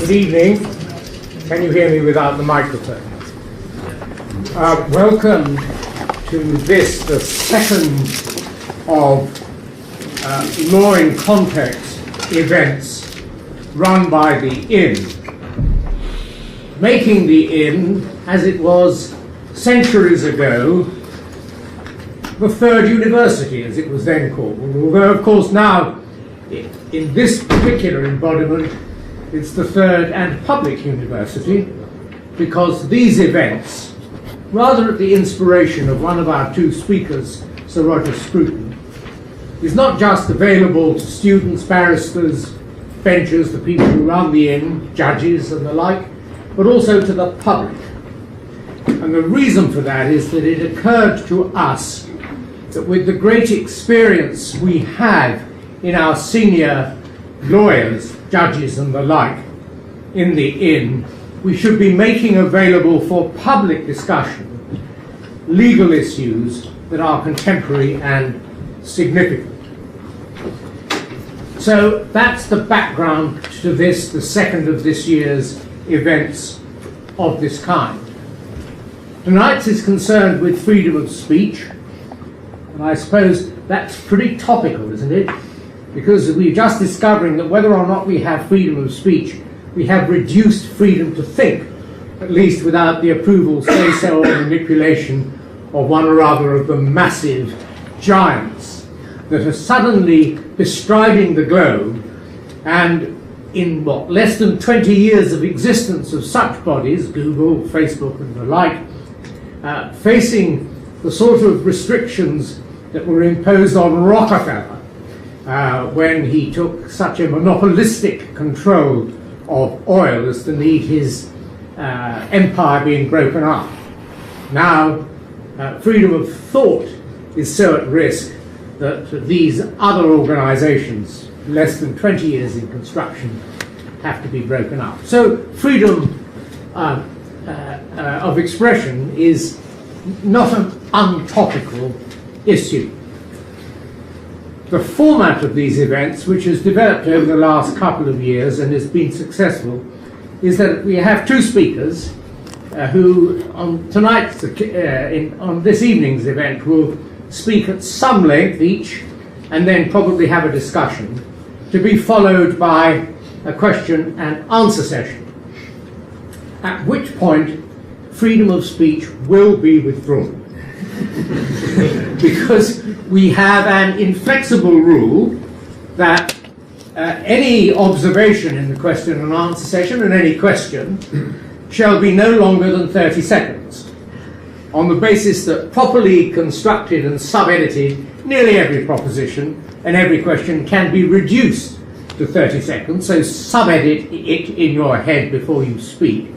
Good evening. Can you hear me without the microphone? Welcome to this, the second of Law in Context events run by the Inn. Making the Inn, as it was centuries ago, the third university, as it was then called. Although, of course, now, in this particular embodiment, it's the third and public university, because these events, rather at the inspiration of one of our two speakers, Sir Roger Scruton, is not just available to students, barristers, benchers, the people who run the Inn, judges and the like, but also to the public. And the reason for that is that it occurred to us that with the great experience we have in our senior lawyers, judges and the like in the Inn, we should be making available for public discussion legal issues that are contemporary and significant. So that's the background to this, the second of this year's events of this kind. Tonight's is concerned with freedom of speech, and I suppose that's pretty topical, isn't it? Because we're just discovering that whether or not we have freedom of speech, we have reduced freedom to think, at least without the approval, say-so, or manipulation of one or other of the massive giants that are suddenly bestriding the globe, and in what, less than 20 years of existence of such bodies, Google, Facebook and the like, facing the sort of restrictions that were imposed on Rockefeller when he took such a monopolistic control of oil as to need his empire being broken up. Now, freedom of thought is so at risk that these other organizations, less than 20 years in construction, have to be broken up. So freedom of expression is not an untopical issue. The format of these events, which has developed over the last couple of years and has been successful, is that we have two speakers who on tonight's, on this evening's event, will speak at some length each and then probably have a discussion, to be followed by a question and answer session, at which point freedom of speech will be withdrawn. Because we have an inflexible rule that any observation in the question and answer session and any question shall be no longer than 30 seconds, on the basis that properly constructed and sub-edited, nearly every proposition and every question can be reduced to 30 seconds, so sub-edit it in your head before you speak,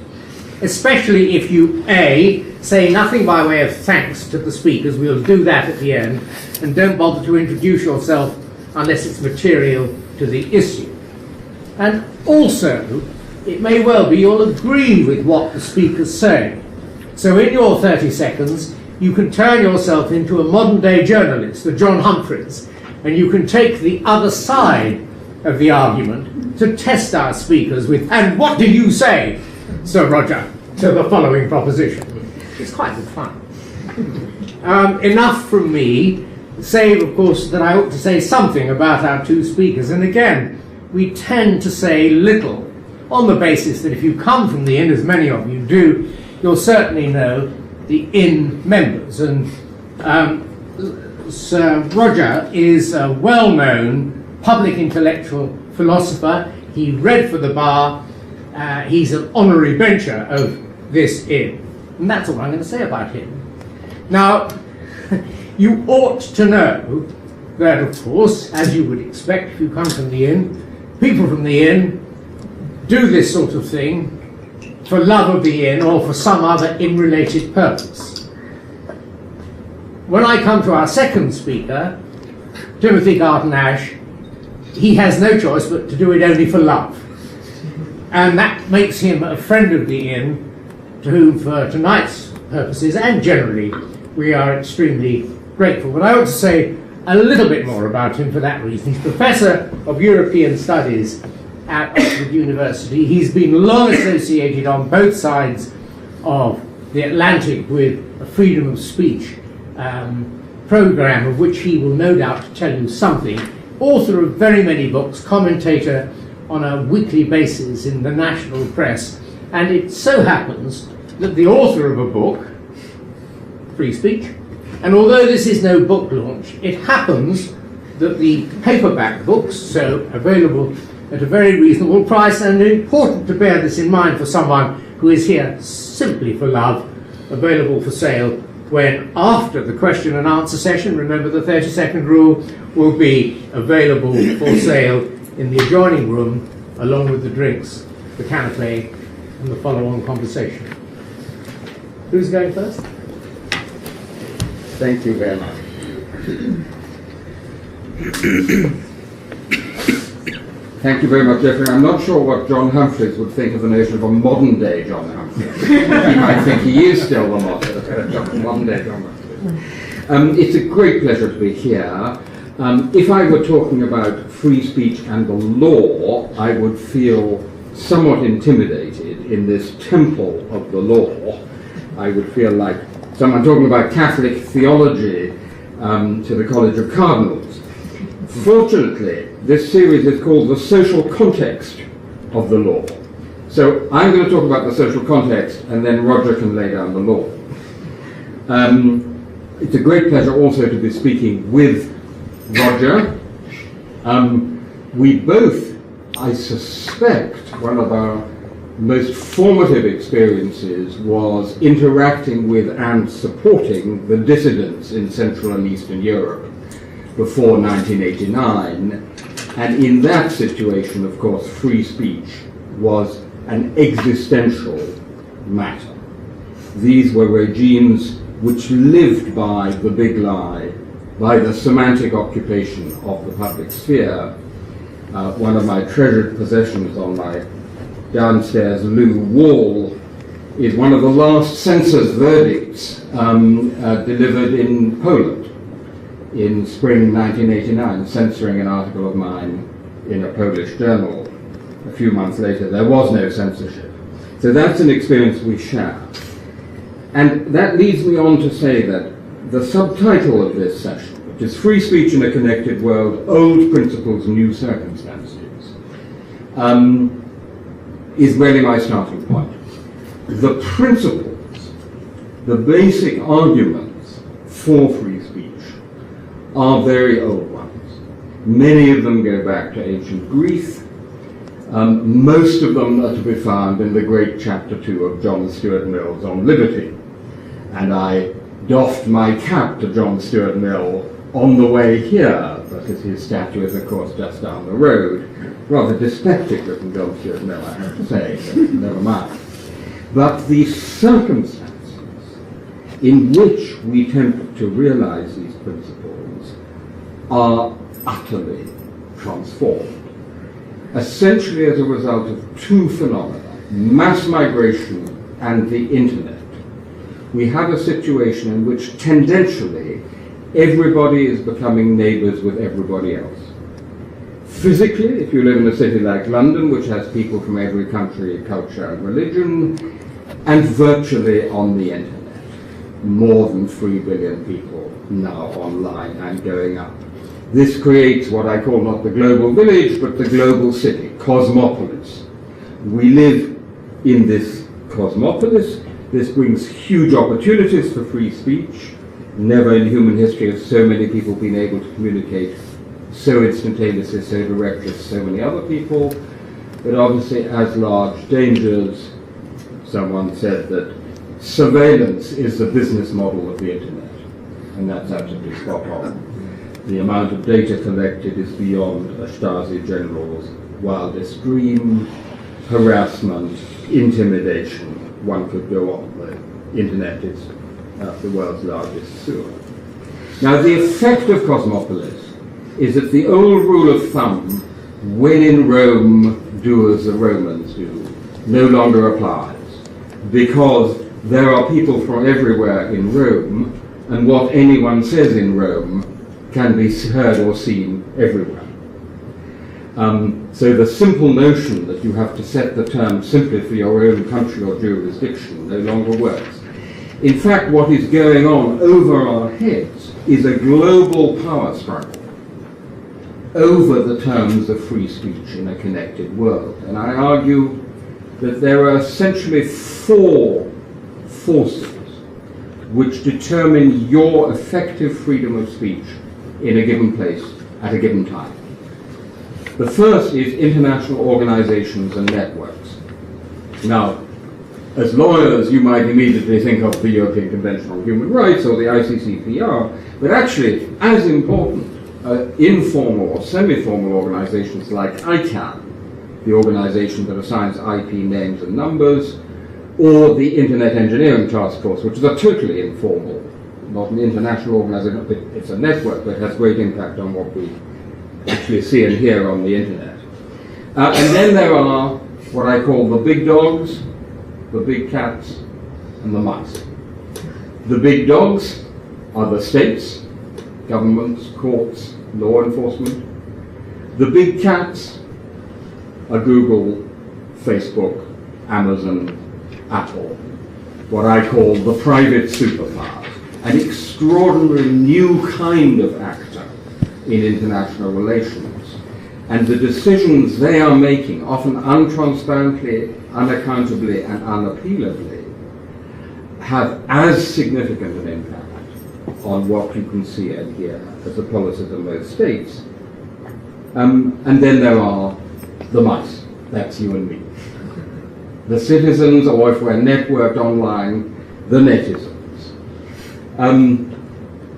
especially if you, A, say nothing by way of thanks to the speakers, we'll do that at the end, and don't bother to introduce yourself unless it's material to the issue. And also, it may well be you'll agree with what the speakers say. So in your 30 seconds, you can turn yourself into a modern-day journalist, a John Humphreys, and you can take the other side of the argument to test our speakers with, and what do you say, Sir Roger, to the following proposition? It's quite good fun. Enough from me, save, of course, that I ought to say something about our two speakers. And again, we tend to say little, on the basis that if you come from the Inn, as many of you do, you'll certainly know the Inn members. And Sir Roger is a well-known public intellectual philosopher. He read for the bar. He's an honorary bencher of this Inn. And that's all I'm going to say about him. Now, you ought to know that, of course, as you would expect if you come from the Inn, people from the Inn do this sort of thing for love of the Inn or for some other Inn-related purpose. When I come to our second speaker, Timothy Garton Ash, he has no choice but to do it only for love. And that makes him a friend of the Inn, to whom, for tonight's purposes, and generally, we are extremely grateful. But I ought to say a little bit more about him for that reason. He's Professor of European Studies at Oxford University. He's been long associated on both sides of the Atlantic with a freedom of speech program, of which he will no doubt tell you something. Author of very many books, commentator on a weekly basis in the national press, and it so happens that the author of a book, Free Speech, and although this is no book launch, it happens that the paperback books, so available at a very reasonable price, and important to bear this in mind for someone who is here simply for love, available for sale when, after the question and answer session, remember the 30-second rule, will be available for sale in the adjoining room, along with the drinks, the canapé, and the follow-on conversation. Who's going first? Thank you very much. Thank you very much, Geoffrey. I'm not sure what John Humphreys would think of the notion of a modern-day John Humphreys. He might think he is still the modern-day John Humphreys. It's a great pleasure to be here. If I were talking about free speech and the law, I would feel somewhat intimidated in this temple of the law. I would feel like someone talking about Catholic theology to the College of Cardinals. Fortunately, this series is called The Social Context of the Law. So I'm going to talk about the social context, and then Roger can lay down the law. It's a great pleasure also to be speaking with Roger. We both, I suspect, one of our most formative experiences was interacting with and supporting the dissidents in Central and Eastern Europe before 1989. And in that situation, of course, free speech was an existential matter. These were regimes which lived by the big lie, by the semantic occupation of the public sphere. One of my treasured possessions on my downstairs loo wall is one of the last census verdicts delivered in Poland in spring 1989, censoring an article of mine in a Polish journal. A few months later, there was no censorship. So that's an experience we share. And that leads me on to say that the subtitle of this session, which is Free Speech in a Connected World, Old Principles, New Circumstances, is really my starting point. The principles, the basic arguments for free speech are very old ones. Many of them go back to ancient Greece. Most of them are to be found in the great chapter 2 of John Stuart Mill's On Liberty. And I doffed my cap to John Stuart Mill on the way here, because his statue is, of course, just down the road. Rather dyspeptic looking John Stuart Mill, I have to say, but never mind. But the circumstances in which we attempt to realize these principles are utterly transformed. Essentially as a result of two phenomena, mass migration and the internet. We have a situation in which tendentially everybody is becoming neighbors with everybody else. Physically, if you live in a city like London, which has people from every country, culture, and religion, and virtually on the internet. More than 3 billion people now online and going up. This creates what I call not the global village, but the global city, cosmopolis. We live in this cosmopolis. This brings huge opportunities for free speech. Never in human history have so many people been able to communicate so instantaneously, so directly as so many other people, but obviously as large dangers. Someone said that surveillance is the business model of the internet, and that's absolutely spot on. The amount of data collected is beyond a Stasi general's wildest dream. Harassment, intimidation, one could go on. The internet is the world's largest sewer. Now, the effect of Cosmopolis is that the old rule of thumb, when in Rome, do as the Romans do, no longer applies, because there are people from everywhere in Rome, and what anyone says in Rome can be heard or seen everywhere. So the simple notion that you have to set the term simply for your own country or jurisdiction no longer works. In fact, what is going on over our heads is a global power struggle over the terms of free speech in a connected world. And I argue that there are essentially four forces which determine your effective freedom of speech in a given place at a given time. The first is international organizations and networks. Now, as lawyers, you might immediately think of the European Convention on Human Rights or the ICCPR, but actually, as important, informal or semi-formal organizations like ICANN, the organization that assigns IP names and numbers, or the Internet Engineering Task Force, which is a totally informal, not an international organization, but it's a network that has great impact on what we actually see and hear on the Internet. And then there are what I call the big dogs, the big cats, and the mice. The big dogs are the states, governments, courts, law enforcement. The big cats are Google, Facebook, Amazon, Apple, what I call the private superpowers, an extraordinary new kind of actor in international relations. And the decisions they are making, often untransparently, unaccountably, and unappealably, have as significant an impact on what you can see and hear as the policies of most states. And then there are the mice, that's you and me. The citizens, or if we're networked online, the netizens.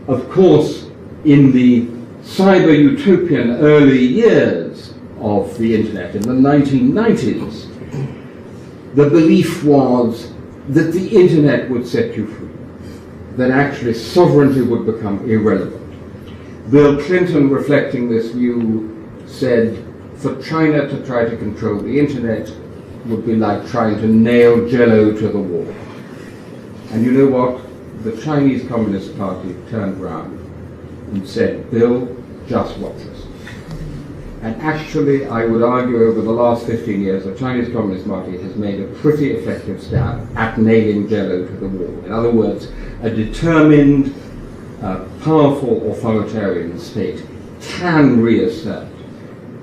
Of course, in the cyber utopian early years of the internet, in the 1990s, the belief was that the internet would set you free, that actually sovereignty would become irrelevant. Bill Clinton, reflecting this view, said, for China to try to control the internet would be like trying to nail Jello to the wall. And you know what? The Chinese Communist Party turned round and said, Bill, just watch us. And actually, I would argue over the last 15 years, the Chinese Communist Party has made a pretty effective stab at nailing Jello to the wall. In other words, a determined, powerful authoritarian state can reassert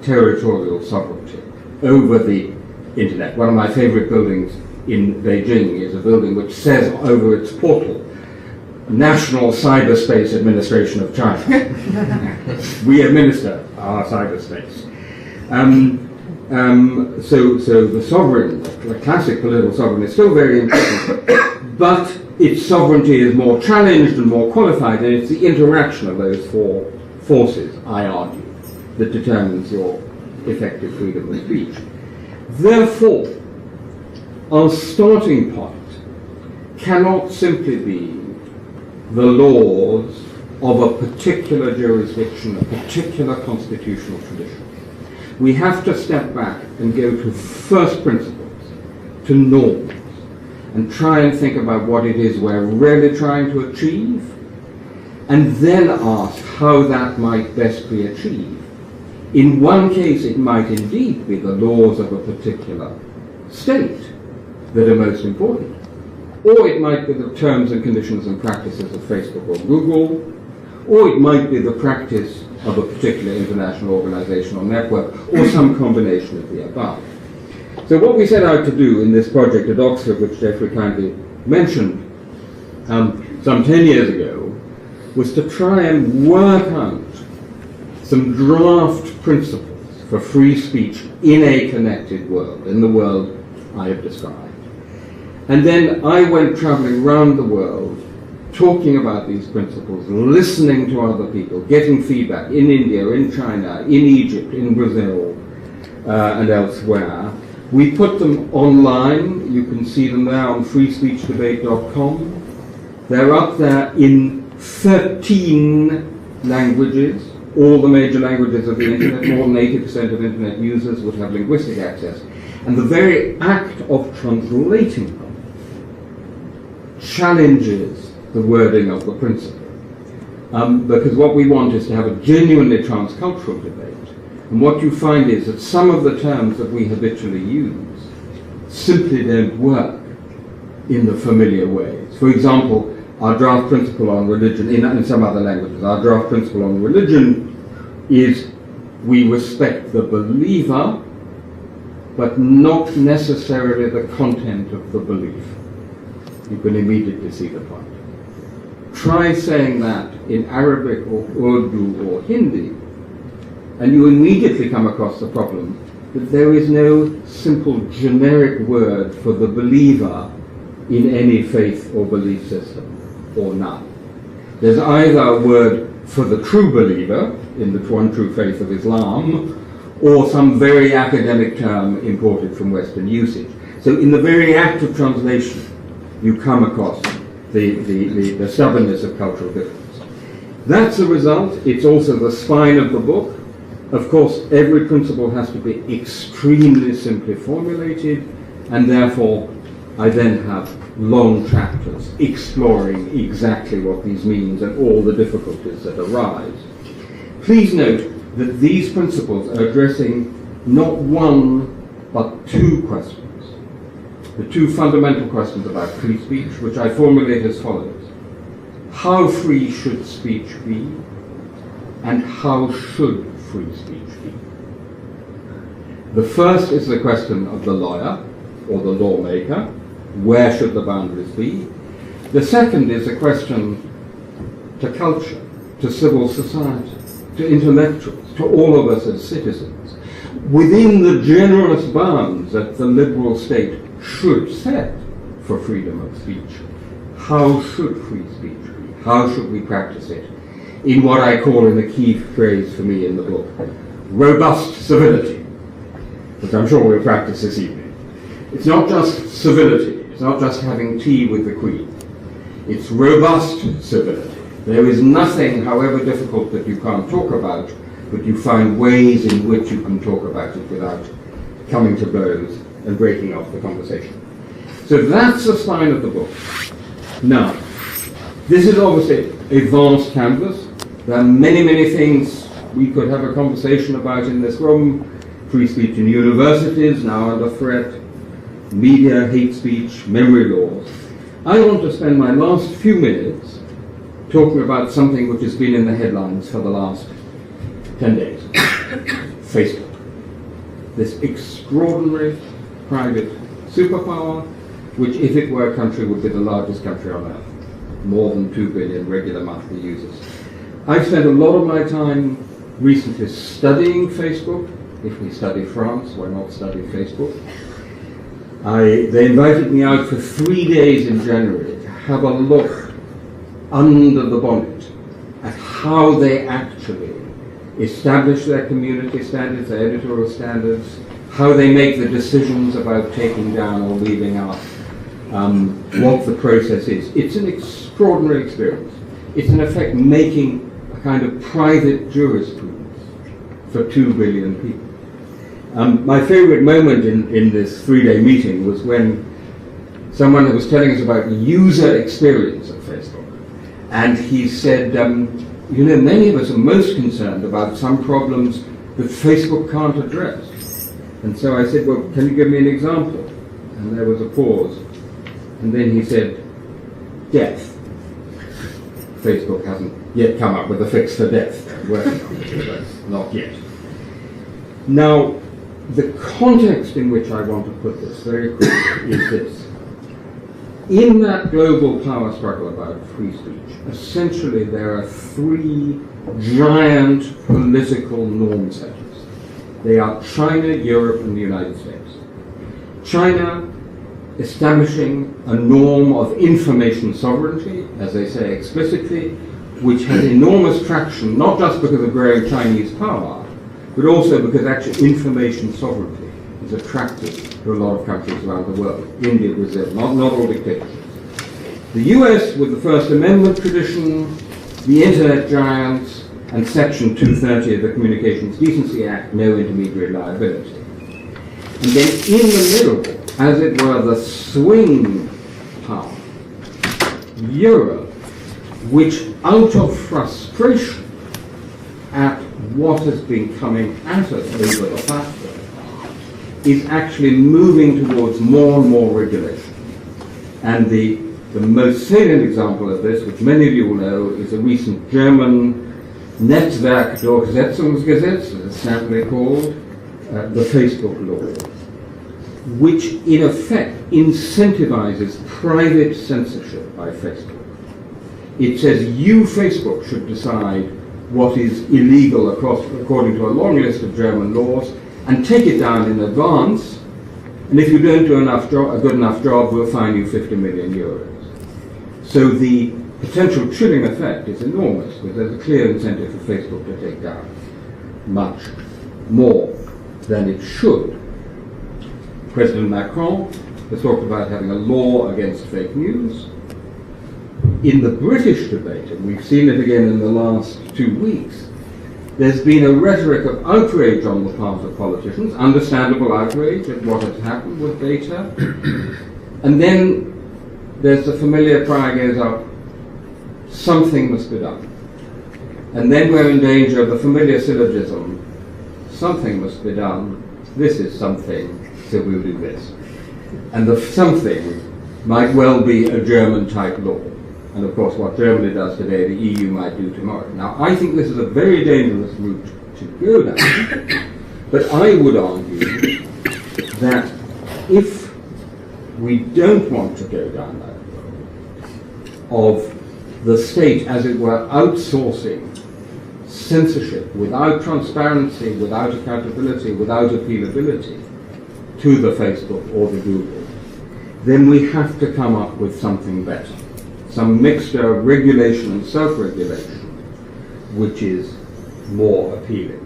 territorial sovereignty over the internet. One of my favorite buildings in Beijing is a building which says over its portal, National Cyberspace Administration of China. We administer our cyberspace. So the sovereign, the classic political sovereign, is still very important, but its sovereignty is more challenged and more qualified, and it's the interaction of those four forces, I argue, that determines your effective freedom of speech. Therefore, our starting point cannot simply be the laws of a particular jurisdiction, a particular constitutional tradition. We have to step back and go to first principles, to norms, and try and think about what it is we're really trying to achieve, and then ask how that might best be achieved. In one case, it might indeed be the laws of a particular state that are most important. Or it might be the terms and conditions and practices of Facebook or Google, or it might be the practice of a particular international organization or network, or some combination of the above. So what we set out to do in this project at Oxford, which Jeffrey kindly mentioned some 10 years ago, was to try and work out some draft principles for free speech in a connected world, in the world I have described. And then I went traveling around the world, talking about these principles, listening to other people, getting feedback in India, in China, in Egypt, in Brazil, and elsewhere. We put them online. You can see them there on freespeechdebate.com. They're up there in 13 languages, all the major languages of the internet. More than 80% of internet users would have linguistic access. And the very act of translating them challenges the wording of the principle. Because what we want is to have a genuinely transcultural debate And what you find is that some of the terms that we habitually use simply don't work in the familiar ways. For example, our draft principle on religion, in some other languages, our draft principle on religion is we respect the believer, but not necessarily the content of the belief. You can immediately see the point. Try saying that in Arabic or Urdu or Hindi, and you immediately come across the problem that there is no simple generic word for the believer in any faith or belief system, or none. There's either a word for the true believer in the one true faith of Islam, or some very academic term imported from Western usage. So in the very act of translation, you come across the stubbornness of cultural difference. That's the result. It's also the spine of the book. Of course, every principle has to be extremely simply formulated, and therefore I then have long chapters exploring exactly what these means and all the difficulties that arise. Please note that these principles are addressing not one, but two questions. The two fundamental questions about free speech, which I formulate as follows. How free should speech be? And how should free speech be? The first is the question of the lawyer, or the lawmaker. Where should the boundaries be? The second is a question to culture, to civil society, to intellectuals, to all of us as citizens. Within the generous bounds that the liberal state should set for freedom of speech, how should free speech be? How should we practice it? In what I call, in the key phrase for me in the book, robust civility, which I'm sure we'll practice this evening. It's not just civility. It's not just having tea with the Queen. It's robust civility. There is nothing, however difficult, that you can't talk about, but you find ways in which you can talk about it without coming to blows and breaking off the conversation. So that's the spine of the book. Now, this is obviously a vast canvas. There are many, many things we could have a conversation about in this room. Free speech in universities, now under threat. Media, hate speech, memory laws. I want to spend my last few minutes talking about something which has been in the headlines for the last 10 days. Facebook. This extraordinary private superpower, which if it were a country would be the largest country on earth. More than 2 billion regular monthly users. I've spent a lot of my time recently studying Facebook. If we study France, why not study Facebook? They invited me out for 3 days in January to have a look under the bonnet at how they actually establish their community standards, their editorial standards, how they make the decisions about taking down or leaving out, what the process is. It's an extraordinary experience. It's in effect making a kind of private jurisprudence for 2 billion people. My favorite moment in this 3-day meeting was when someone was telling us about the user experience of Facebook. And he said, you know, many of us are most concerned about some problems that Facebook can't address. And so I said, well, can you give me an example? And there was a pause. And then he said, death. Facebook hasn't yet come up with a fix for death. They're working on it, but not yet. Now, the context in which I want to put this very quickly is this. In that global power struggle about free speech, essentially there are 3 giant political norm setters. They are China, Europe, and the United States. China establishing a norm of information sovereignty, as they say explicitly, which has enormous traction, not just because of growing Chinese power, but also because actually information sovereignty is attractive to a lot of countries around the world. India, Brazil, not all dictatorships. The US with the First Amendment tradition, the internet giants, and Section 230 of the Communications Decency Act, no intermediary liability. And then in the middle, as it were, the swing power, Europe, which out of frustration at what has been coming at us over the platform is actually moving towards more and more regulation. And the most salient example of this, which many of you will know, is a recent German Netzwerkdurchsetzungsgesetz, as it's simply called, the Facebook law, which in effect incentivizes private censorship by Facebook. It says you, Facebook, should decide what is illegal according to a long list of German laws and take it down in advance, and if you don't do a good enough job, we'll fine you 50 million euros. So the potential chilling effect is enormous, because there's a clear incentive for Facebook to take down much more than it should. President Macron has talked about having a law against fake news. In the British debate, and we've seen it again in the last 2 weeks, there's been a rhetoric of outrage on the part of politicians, understandable outrage at what has happened with data. And then there's the familiar cry goes up, something must be done. And then we're in danger of the familiar syllogism, something must be done, this is something, so we'll do this. And the something might well be a German-type law. And of course, what Germany does today, the EU might do tomorrow. Now, I think this is a very dangerous route to go down. But I would argue that if we don't want to go down that road of the state, as it were, outsourcing censorship without transparency, without accountability, without appealability to the Facebook or the Google, then we have to come up with something better. Some mixture of regulation and self-regulation, which is more appealing.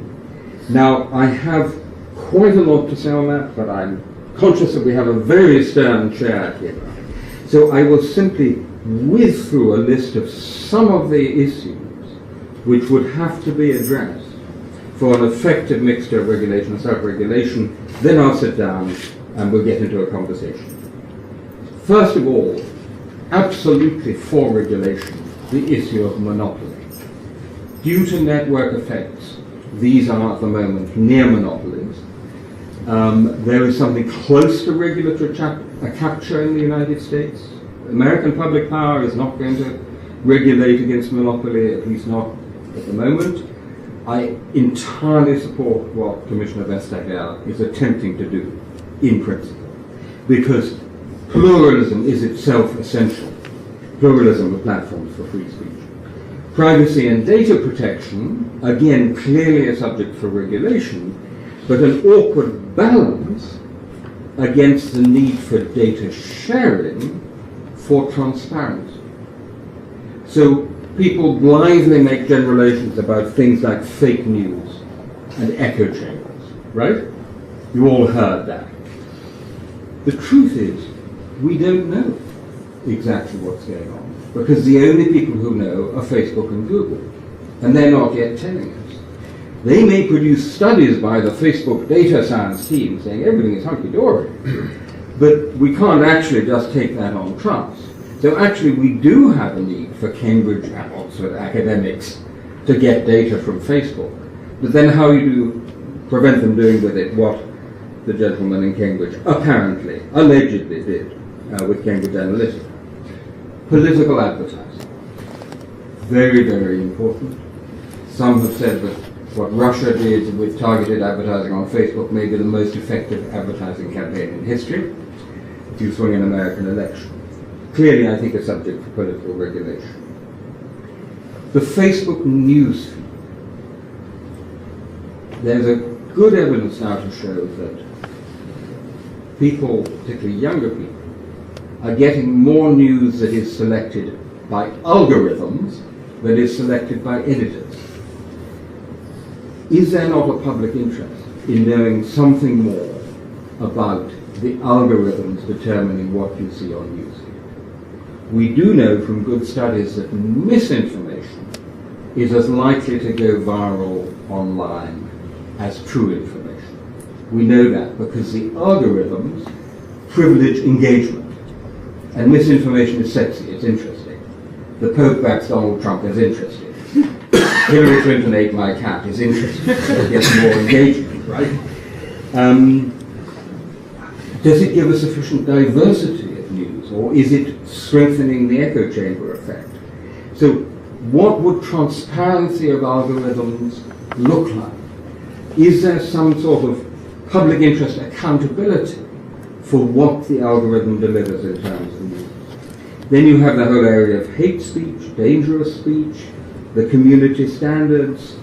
Now, I have quite a lot to say on that, but I'm conscious that we have a very stern chair here. So I will simply whiz through a list of some of the issues which would have to be addressed for an effective mixture of regulation and self-regulation. Then I'll sit down and we'll get into a conversation. First of all, absolutely for regulation, the issue of monopoly. Due to network effects, these are at the moment near monopolies. There is something close to regulatory capture in the United States. American public power is not going to regulate against monopoly, at least not at the moment. I entirely support what Commissioner Vestager is attempting to do, in principle, because pluralism is itself essential. Pluralism of platforms for free speech. Privacy and data protection, again, clearly a subject for regulation, but an awkward balance against the need for data sharing for transparency. So people blithely make generalizations about things like fake news and echo chambers, right? You all heard that. The truth is, we don't know exactly what's going on, because the only people who know are Facebook and Google, and they're not yet telling us. They may produce studies by the Facebook data science team saying everything is hunky-dory, but we can't actually just take that on trust. So actually we do have a need for Cambridge and Oxford academics to get data from Facebook, but then how you do prevent them doing with it what the gentleman in Cambridge apparently, allegedly did with Cambridge Analytica. Political advertising. Very, very important. Some have said that what Russia did with targeted advertising on Facebook may be the most effective advertising campaign in history to swing an American election. Clearly, I think a subject for political regulation. The Facebook news feed. There's a good evidence now to show that people, particularly younger people, are getting more news that is selected by algorithms than is selected by editors. Is there not a public interest in knowing something more about the algorithms determining what you see on newsfeed? We do know from good studies that misinformation is as likely to go viral online as true information. We know that because the algorithms privilege engagement. And misinformation is sexy, it's interesting. The Pope backs Donald Trump is interesting. Hillary Clinton ate my cat is interesting. It gets more engagement, right? Does it give a sufficient diversity of news, or is it strengthening the echo chamber effect? So what would transparency of algorithms look like? Is there some sort of public interest accountability for what the algorithm delivers in terms of news? Then you have the whole area of hate speech, dangerous speech, the community standards,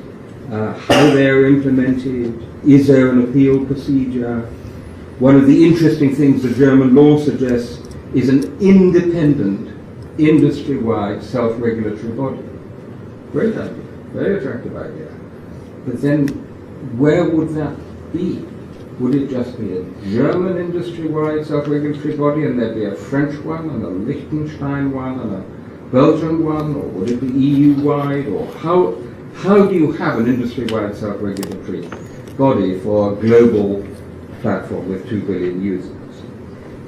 how they're implemented, is there an appeal procedure? One of the interesting things the German law suggests is an independent, industry-wide, self-regulatory body. Great idea, very attractive idea. But then, where would that be? Would it just be a German industry-wide self-regulatory body, and there'd be a French one, and a Liechtenstein one, and a Belgian one, or would it be EU-wide? Or how do you have an industry-wide self-regulatory body for a global platform with 2 billion users?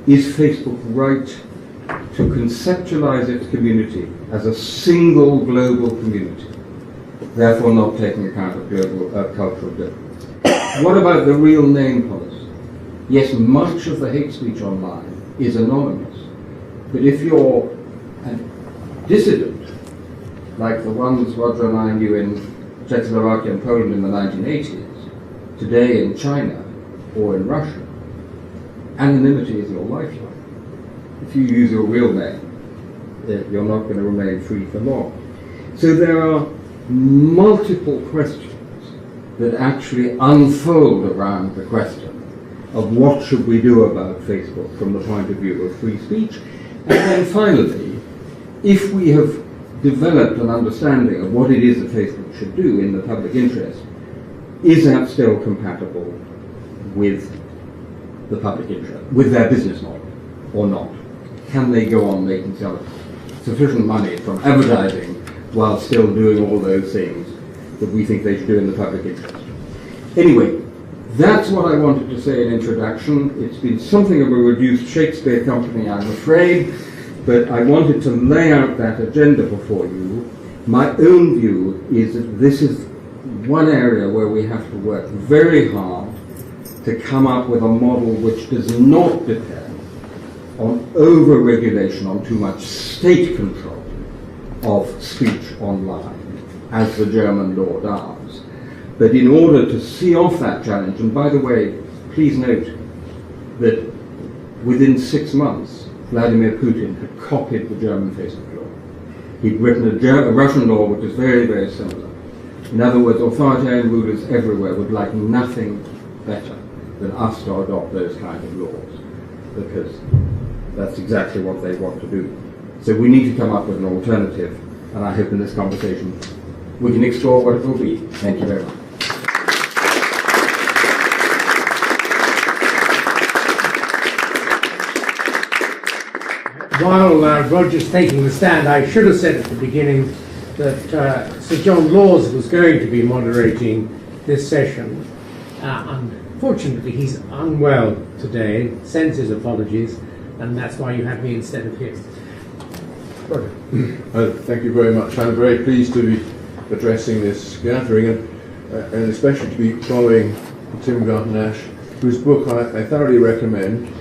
Is Facebook right to conceptualize its community as a single global community, therefore not taking account of global cultural difference? What about the real name policy? Yes, much of the hate speech online is anonymous, but if you're a dissident, like the ones Roger and I knew in Czechoslovakia and Poland in the 1980s, today in China or in Russia, anonymity is your lifeline. If you use your real name, you're not going to remain free for long. So there are multiple questions that actually unfold around the question of what should we do about Facebook from the point of view of free speech. And then finally, if we have developed an understanding of what it is that Facebook should do in the public interest, is that still compatible with the public interest, with their business model, or not? Can they go on making sufficient money from advertising while still doing all those things that we think they should do in the public interest? Anyway, that's what I wanted to say in introduction. It's been something of a reduced Shakespeare company, I'm afraid, but I wanted to lay out that agenda before you. My own view is that this is one area where we have to work very hard to come up with a model which does not depend on over-regulation, on too much state control of speech online, as the German law does. But in order to see off that challenge, and by the way, please note that within 6 months, Vladimir Putin had copied the German Facebook law. He'd written a Russian law which is very, very similar. In other words, authoritarian rulers everywhere would like nothing better than us to adopt those kind of laws, because that's exactly what they want to do. So we need to come up with an alternative, and I hope in this conversation we can explore what it will be. Thank you very much. While Roger's taking the stand, I should have said at the beginning that Sir John Laws was going to be moderating this session. Unfortunately, he's unwell today, sends his apologies, and that's why you have me instead of him. Roger. Thank you very much. I'm very pleased to be addressing this gathering, and especially to be following Tim Garton Ash, whose book I thoroughly recommend.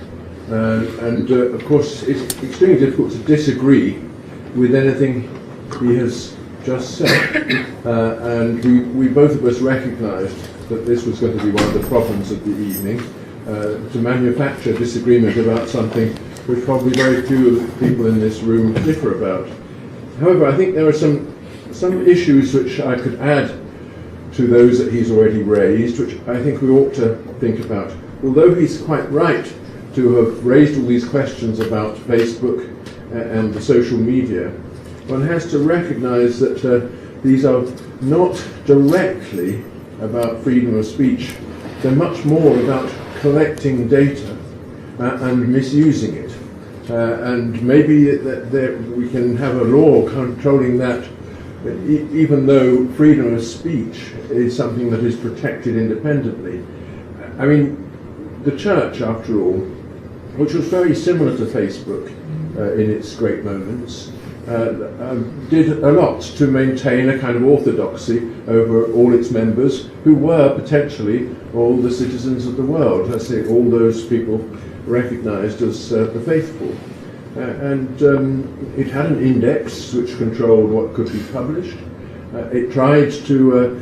Of course, it's extremely difficult to disagree with anything he has just said. And we both of us recognised that this was going to be one of the problems of the evening, to manufacture disagreement about something which probably very few of the people in this room differ about. However, I think there are some issues which I could add to those that he's already raised, which I think we ought to think about. Although he's quite right to have raised all these questions about Facebook and the social media, one has to recognise that these are not directly about freedom of speech. They're much more about collecting data and misusing it. And maybe we can have a law controlling that, even though freedom of speech is something that is protected independently. I mean, the church, after all, which was very similar to Facebook in its great moments, did a lot to maintain a kind of orthodoxy over all its members, who were potentially all the citizens of the world. Let's say all those people recognized as the faithful. And it had an index which controlled what could be published. It tried to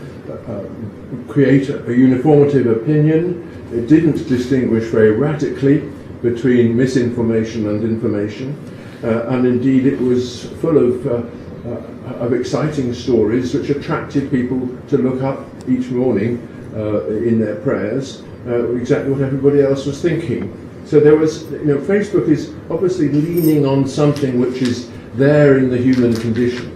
create a uniformative opinion. It didn't distinguish very radically between misinformation and information. And indeed it was full of exciting stories which attracted people to look up each morning in their prayers exactly what everybody else was thinking. So there was, Facebook is obviously leaning on something which is there in the human condition,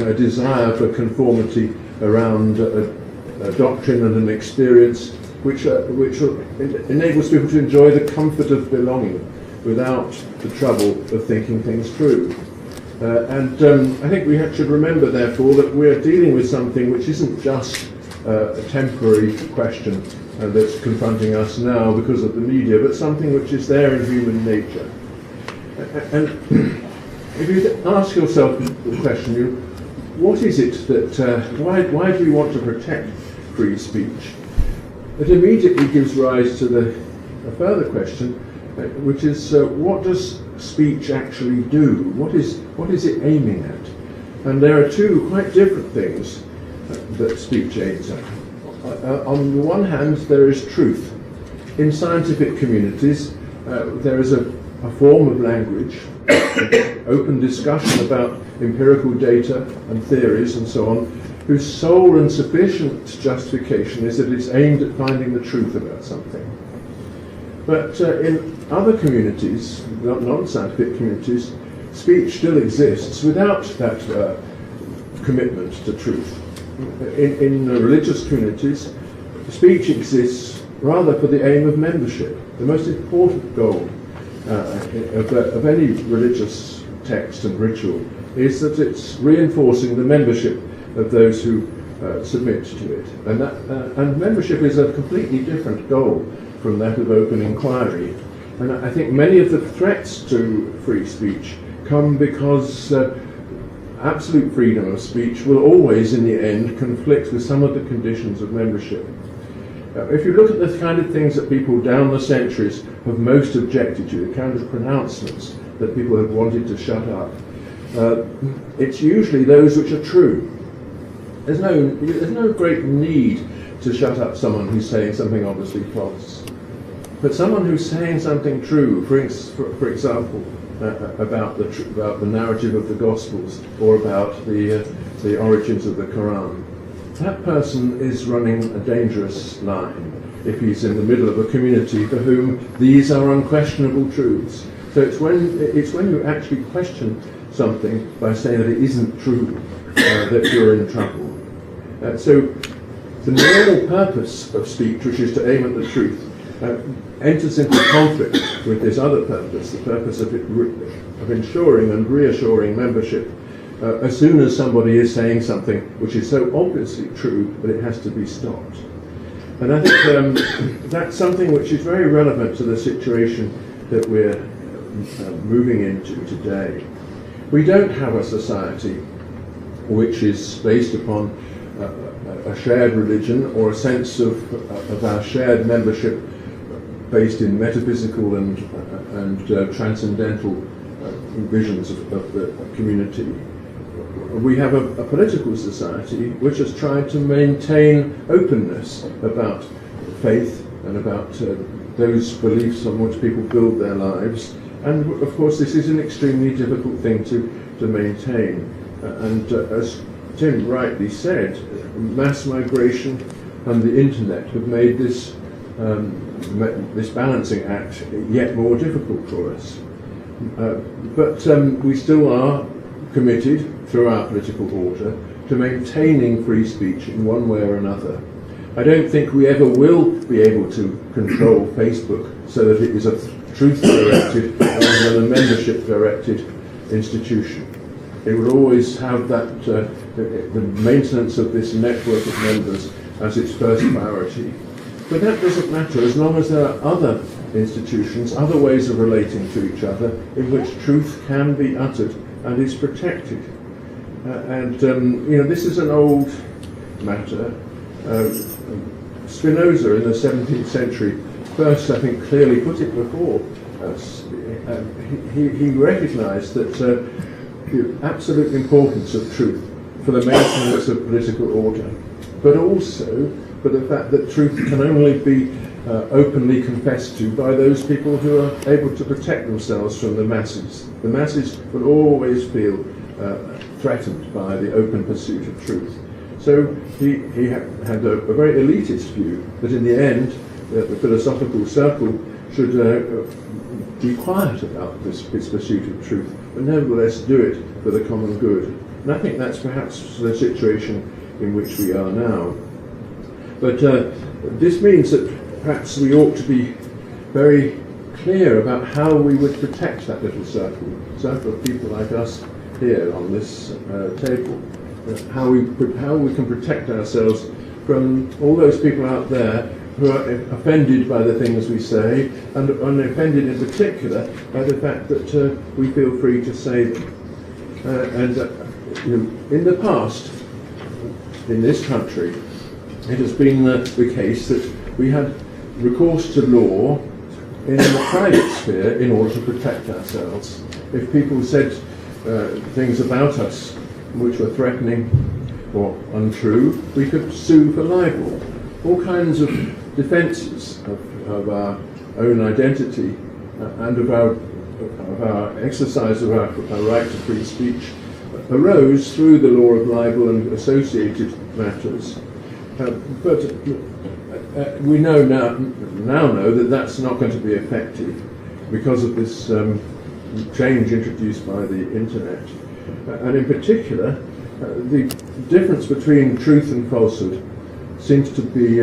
a desire for conformity around a doctrine and an experience which enables people to enjoy the comfort of belonging without the trouble of thinking things through. I think we should remember, therefore, that we're dealing with something which isn't just a temporary question that's confronting us now because of the media, but something which is there in human nature. And if you ask yourself the question, what is it that, why do we want to protect free speech? It immediately gives rise to a further question, which is what does speech actually do? What is it aiming at? And there are two quite different things that speech aims at. On the one hand, there is truth. In scientific communities, there is a form of language, open discussion about empirical data and theories and so on, whose sole and sufficient justification is that it's aimed at finding the truth about something. But in other communities, non-scientific communities, speech still exists without that commitment to truth. In religious communities, speech exists rather for the aim of membership. The most important goal of any religious text and ritual is that it's reinforcing the membership of those who submit to it. And membership is a completely different goal from that of open inquiry. And I think many of the threats to free speech come because absolute freedom of speech will always, in the end, conflict with some of the conditions of membership. If you look at the kind of things that people down the centuries have most objected to, the kind of pronouncements that people have wanted to shut up, it's usually those which are true. There's no great need to shut up someone who's saying something obviously false. But someone who's saying something true, for example, about the narrative of the Gospels or about the origins of the Quran, that person is running a dangerous line if he's in the middle of a community for whom these are unquestionable truths. So it's when you actually question something by saying that it isn't true that you're in trouble. So the normal purpose of speech, which is to aim at the truth, enters into conflict with this other purpose, the purpose of ensuring and reassuring membership as soon as somebody is saying something which is so obviously true that it has to be stopped. And I think that's something which is very relevant to the situation that we're moving into today. We don't have a society which is based upon a shared religion or a sense of our shared membership based in metaphysical and transcendental visions of the community. We have a political society which has tried to maintain openness about faith and about those beliefs on which people build their lives. And of course this is an extremely difficult thing to maintain. And as Tim rightly said, mass migration and the internet have made this balancing act yet more difficult for us. But we still are committed through our political order to maintaining free speech in one way or another. I don't think we ever will be able to control Facebook so that it is a truth-directed rather than a membership-directed institution. It will always have that the maintenance of this network of members as its first priority. But that doesn't matter as long as there are other institutions, other ways of relating to each other in which truth can be uttered and is protected. This is an old matter. Spinoza in the 17th century first, I think, clearly put it before us. He recognized that the absolute importance of truth for the maintenance of political order, but also for the fact that truth can only be openly confessed to by those people who are able to protect themselves from the masses. The masses will always feel threatened by the open pursuit of truth. So he had a very elitist view that in the end the philosophical circle should be quiet about its pursuit of truth, but nevertheless do it for the common good. And I think that's perhaps the situation in which we are now. But this means that perhaps we ought to be very clear about how we would protect that little circle of people like us here on this table. How we can protect ourselves from all those people out there who are offended by the things we say, and offended in particular by the fact that we feel free to say them. In the past, in this country, it has been the case that we had recourse to law in the private sphere in order to protect ourselves. If people said things about us which were threatening or untrue, we could sue for libel. All kinds of defences of our own identity and of our exercise of our right to free speech arose through the law of libel and associated matters. But we know now know that that's not going to be effective because of this change introduced by the internet. And in particular, the difference between truth and falsehood seems to be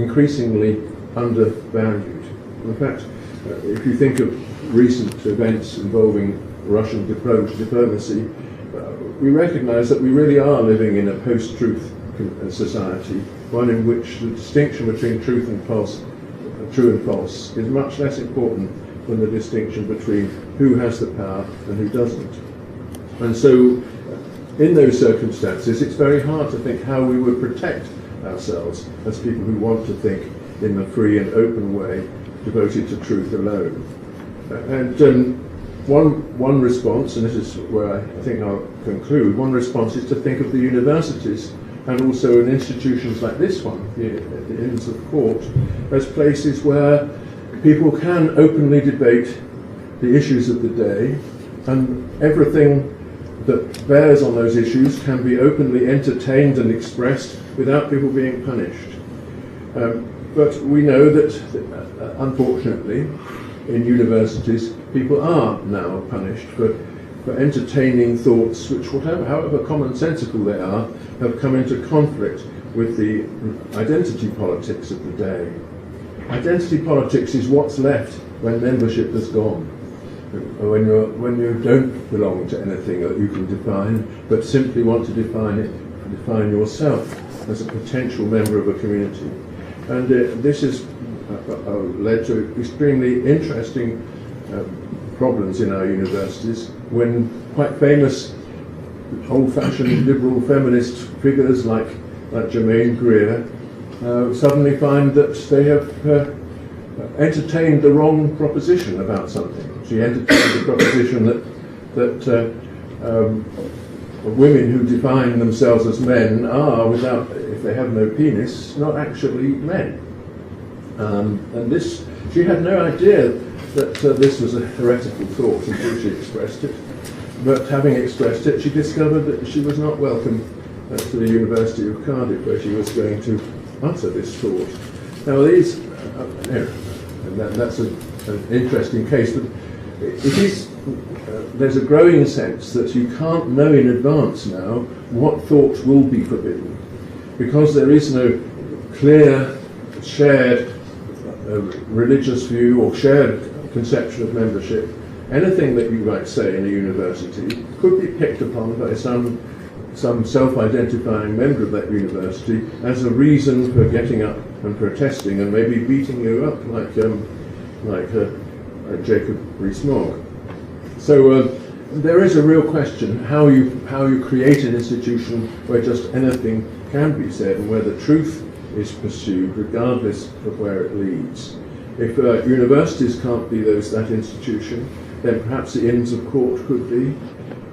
increasingly undervalued. In fact, if you think of recent events involving Russian diplomacy, we recognize that we really are living in a post-truth society, one in which the distinction between true and false is much less important than the distinction between who has the power and who doesn't. And so, in those circumstances, it's very hard to think how we would protect ourselves as people who want to think in a free and open way devoted to truth alone. And one response, and this is where I think I'll conclude, one response is to think of the universities and also in institutions like this one, the Inns of Court, as places where people can openly debate the issues of the day, and everything that bears on those issues can be openly entertained and expressed without people being punished. But we know that, unfortunately, in universities, people are now punished for entertaining thoughts which, however commonsensical they are, have come into conflict with the identity politics of the day. Identity politics is what's left when membership has gone. When you don't belong to anything that you can define, but simply want to define yourself as a potential member of a community. And this has led to extremely interesting problems in our universities when quite famous old-fashioned liberal feminist figures like Germaine Greer suddenly find that they have entertained the wrong proposition about something. She entertained the proposition that women who define themselves as men are, if they have no penis, not actually men. And this, she had no idea that this was a heretical thought until she expressed it. But having expressed it, she discovered that she was not welcome to the University of Cardiff, where she was going to utter this thought. Now, these, and that's an interesting case, but it is. There's a growing sense that you can't know in advance now what thoughts will be forbidden, because there is no clear, shared religious view or shared conception of membership. Anything that you might say in a university could be picked upon by some self-identifying member of that university as a reason for getting up and protesting and maybe beating you up like Jacob Rees-Mogg. So there is a real question how you create an institution where just anything can be said and where the truth is pursued regardless of where it leads. If universities can't be that institution, then perhaps the Inns of Court could be.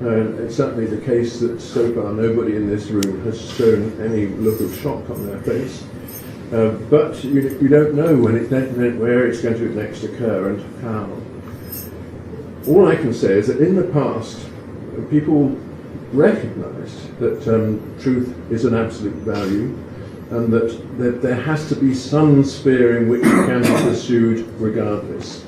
It's certainly the case that so far nobody in this room has shown any look of shock on their face. But you don't know where it's going to next occur and how. All I can say is that in the past, people recognised that truth is an absolute value, and that there has to be some sphere in which it can be pursued regardless.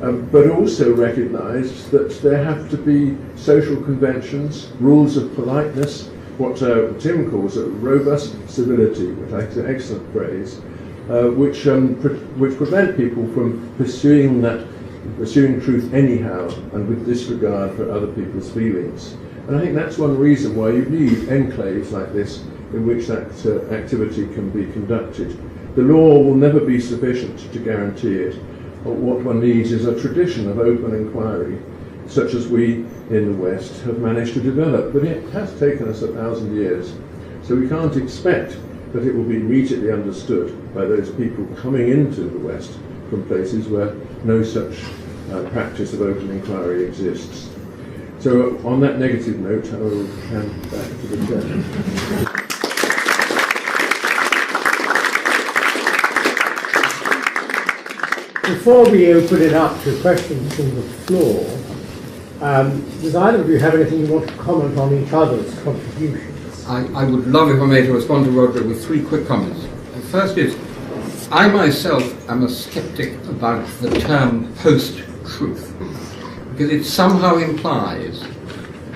But also recognised that there have to be social conventions, rules of politeness, what Tim calls a robust civility, which I think is an excellent phrase, which prevent people from pursuing truth anyhow and with disregard for other people's feelings. And I think that's one reason why you need enclaves like this in which that activity can be conducted. The law will never be sufficient to guarantee it. What one needs is a tradition of open inquiry, such as we in the West have managed to develop. But it has taken us 1,000 years, so we can't expect that it will be immediately understood by those people coming into the West from places where no such practice of open inquiry exists. So on that negative note, I will hand back to the chair. Before we open it up to questions from the floor, does either of you have anything you want to comment on each other's contributions? I would love, if I may, to respond to Roger with 3 quick comments. The first is, I myself am a skeptic about the term post-truth, because it somehow implies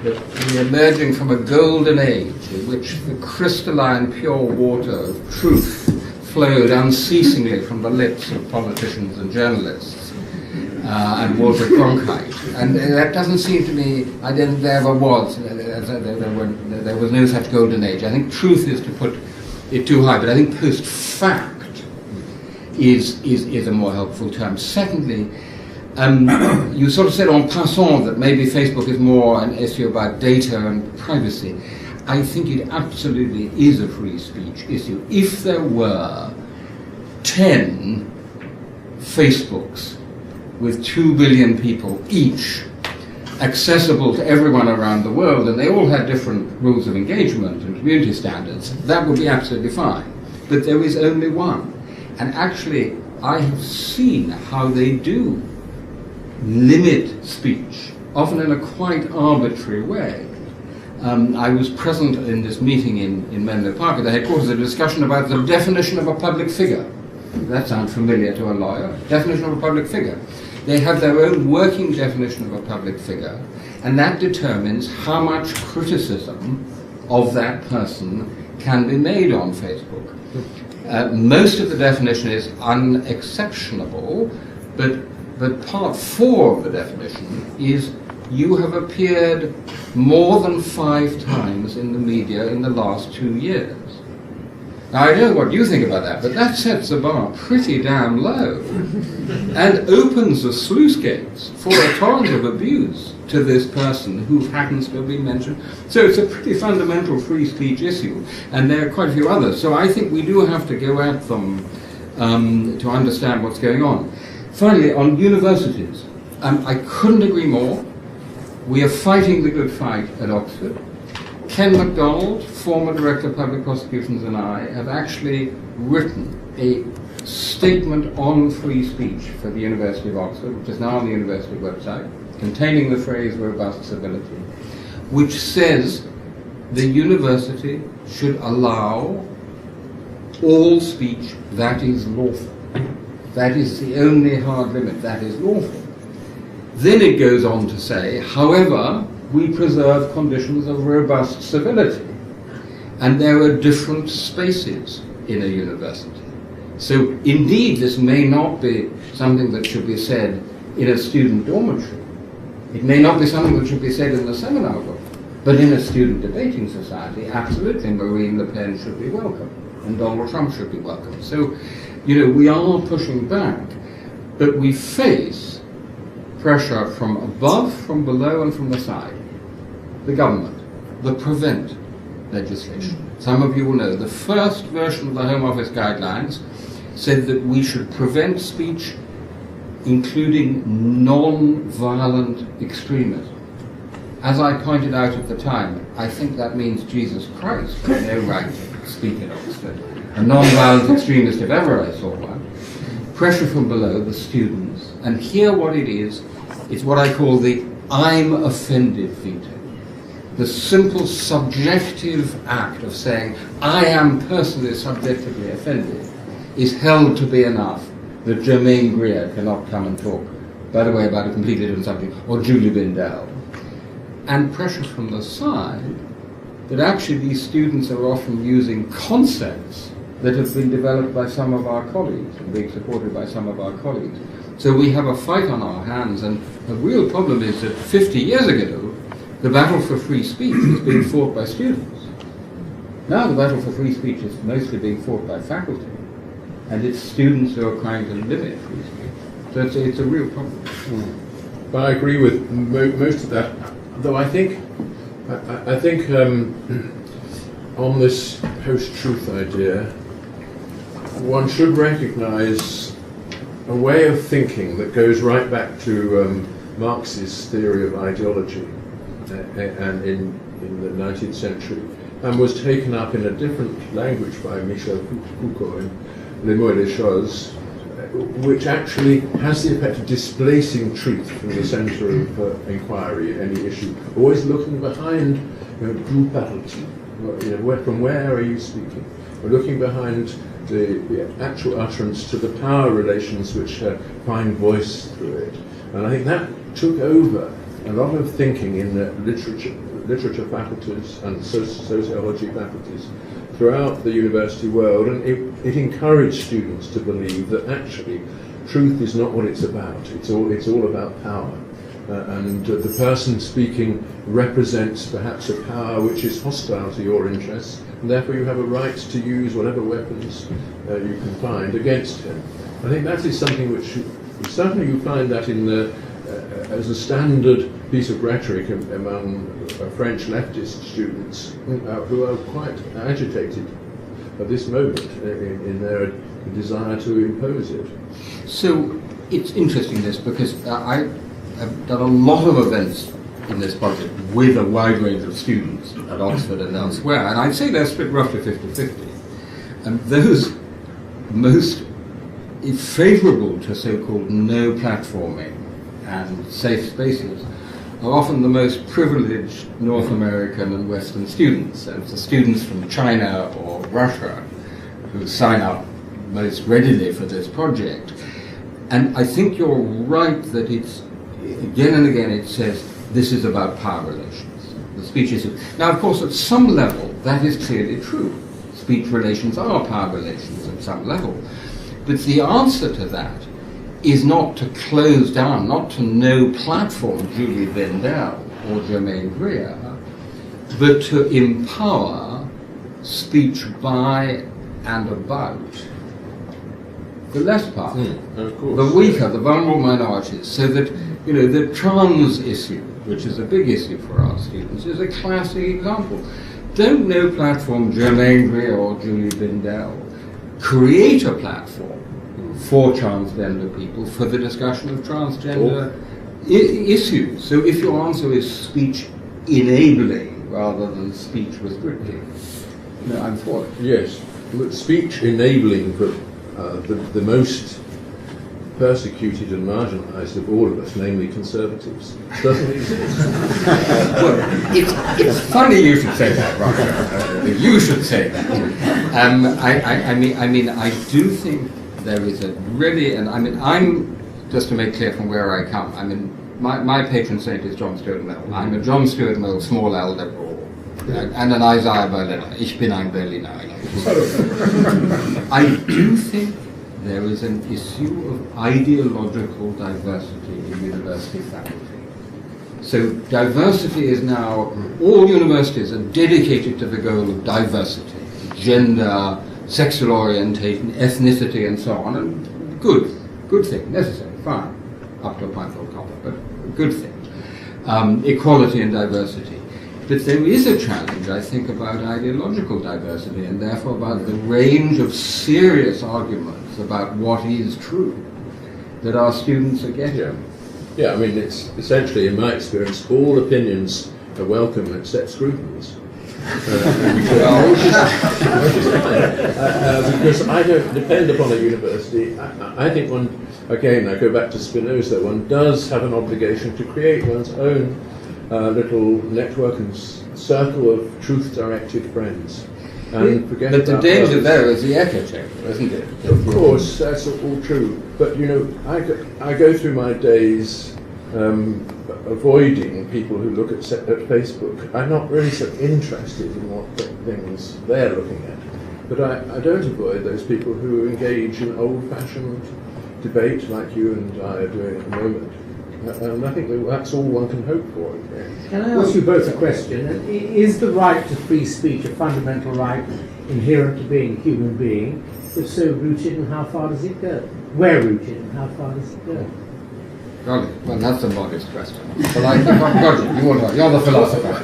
that we're emerging from a golden age in which the crystalline pure water of truth flowed unceasingly from the lips of politicians and journalists and Walter Cronkite. And that doesn't seem to me, I don't think there ever was, there was no such golden age. I think truth is to put it too high, but I think post-fact is a more helpful term. Secondly, you sort of said en passant that maybe Facebook is more an issue about data and privacy. I think it absolutely is a free speech issue. If there were 10 Facebooks with 2 billion people each, accessible to everyone around the world, and they all had different rules of engagement and community standards, that would be absolutely fine. But there is only one. And actually, I have seen how they do limit speech, often in a quite arbitrary way. I was present in this meeting in Menlo Park at the headquarters, a discussion about the definition of a public figure. That sounds familiar to a lawyer. Definition of a public figure. They have their own working definition of a public figure, and that determines how much criticism of that person can be made on Facebook. Most of the definition is unexceptionable, but part 4 of the definition is you have appeared more than 5 times in the media in the last 2 years. Now, I don't know what you think about that, but that sets the bar pretty damn low and opens the sluice gates for a torrent of abuse to this person who happens to have been mentioned. So it's a pretty fundamental free speech issue, and there are quite a few others. So I think we do have to go at them to understand what's going on. Finally, on universities, I couldn't agree more. We are fighting the good fight at Oxford. Ken MacDonald, former Director of Public Prosecutions, and I have actually written a statement on free speech for the University of Oxford, which is now on the university website, containing the phrase robust civility, which says the university should allow all speech that is lawful. That is the only hard limit, that is lawful. Then it goes on to say, however, we preserve conditions of robust civility. And there are different spaces in a university. So indeed, this may not be something that should be said in a student dormitory. It may not be something that should be said in the seminar room. But in a student debating society, absolutely, Marine Le Pen should be welcome. And Donald Trump should be welcome. So, we are pushing back. But we face pressure from above, from below, and from the side. The government, the prevent legislation. Some of you will know the first version of the Home Office guidelines said that we should prevent speech including non-violent extremism. As I pointed out at the time, I think that means Jesus Christ had no right to speak at Oxford. A non-violent extremist, if ever I saw one. Pressure from below, the students. And here what it is what I call the I'm offended veto. The simple subjective act of saying, I am personally subjectively offended, is held to be enough that Germaine Greer cannot come and talk, by the way, about a completely different subject, or Julie Bindell. And pressure from the side that actually these students are often using concepts that have been developed by some of our colleagues and being supported by some of our colleagues. So we have a fight on our hands, and the real problem is that 50 years ago, the battle for free speech was being fought by students. Now the battle for free speech is mostly being fought by faculty, and it's students who are trying to limit free speech. So it's a real problem. But I agree with most of that, though I think on this post-truth idea, one should recognize a way of thinking that goes right back to Marx's theory of ideology and in the 19th century, and was taken up in a different language by Michel Foucault in Les Mots et les Choses, which actually has the effect of displacing truth from the centre of inquiry, any issue, always looking behind, d'où parles-tu? From where are you speaking? We're looking behind the actual utterance to the power relations which find voice through it. And I think that took over a lot of thinking in the literature faculties and sociology faculties throughout the university world, and it encouraged students to believe that actually truth is not what it's about. It's all about power. And the person speaking represents perhaps a power which is hostile to your interests, and therefore you have a right to use whatever weapons you can find against him. I think that is something which certainly you find that in as a standard piece of rhetoric among French leftist students who are quite agitated at this moment in their desire to impose it. So it's interesting this, because I've done a lot of events in this project with a wide range of students at Oxford and elsewhere, and I'd say they're split roughly 50-50. And those most favourable to so-called no platforming and safe spaces are often the most privileged North American and Western students. So it's the students from China or Russia who sign up most readily for this project. And I think you're right that it's, again and again, it says this is about power relations. The speech is... Now, of course, at some level, that is clearly true. Speech relations are power relations at some level. But the answer to that is not to close down, not to no platform Julie Bindell or Germaine Greer, but to empower speech by and about the less powerful, the weaker, the vulnerable minorities, so that, the trans issue, which is a big issue for our students, is a classic example. Don't no platform Germaine Greer or Julie Bindell. Create a platform for transgender people for the discussion of transgender issues. So if your answer is speech enabling rather than speech restricting, I'm for it. Yes, but speech enabling for the most persecuted and marginalised of all of us, namely conservatives, doesn't exist. Well, it's funny you should say that, Roger. You should say that. I do think there is a really, and I'm, just to make clear from where I come, my patron saint is John Stuart Mill. I'm a John Stuart Mill, small L liberal, and an Isaiah Berliner. Ich bin ein Berliner. I do think there is an issue of ideological diversity in university faculty. So diversity is now, all universities are dedicated to the goal of diversity, gender, sexual orientation, ethnicity, and so on. And good thing, necessary, fine. up to a pint of copper, but a good thing. Equality and diversity. But there is a challenge, I think, about ideological diversity, and therefore about the range of serious arguments about what is true that our students are getting. Yeah, I mean, it's essentially, in my experience, all opinions are welcome except Scruton's. Because I don't depend upon a university. I think one, again, I go back to Spinoza, one does have an obligation to create one's own little network and circle of truth-directed friends. And forget but the about danger others. there is the echo chamber, isn't it? Of course, that's all true. But, you know, I go through my days avoiding people who look at Facebook. I'm not really so interested in what things they're looking at. But I don't avoid those people who engage in old-fashioned debate like you and I are doing at the moment. And I think that's all one can hope for. Can I ask you both a question? Is the right to free speech a fundamental right inherent to being a human being? If so, rooted, and how far does it go? Where rooted, and how far does it go? Well, that's a modest question. But I think I've got it. You're the philosopher.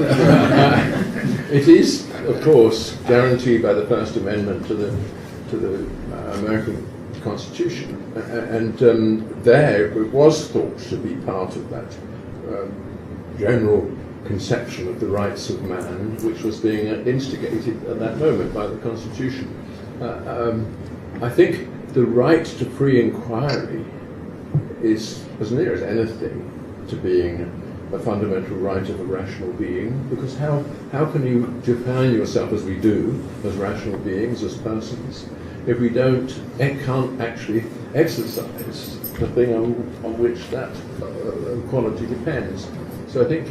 It is, of course, guaranteed by the First Amendment to the American Constitution, and there it was thought to be part of that general conception of the rights of man, which was being instigated at that moment by the Constitution. I think the right to free inquiry is, as near as anything, to being a fundamental right of a rational being, because how can you define yourself as we do, as rational beings, as persons, if we can't actually exercise the thing on which that quality depends? So I think,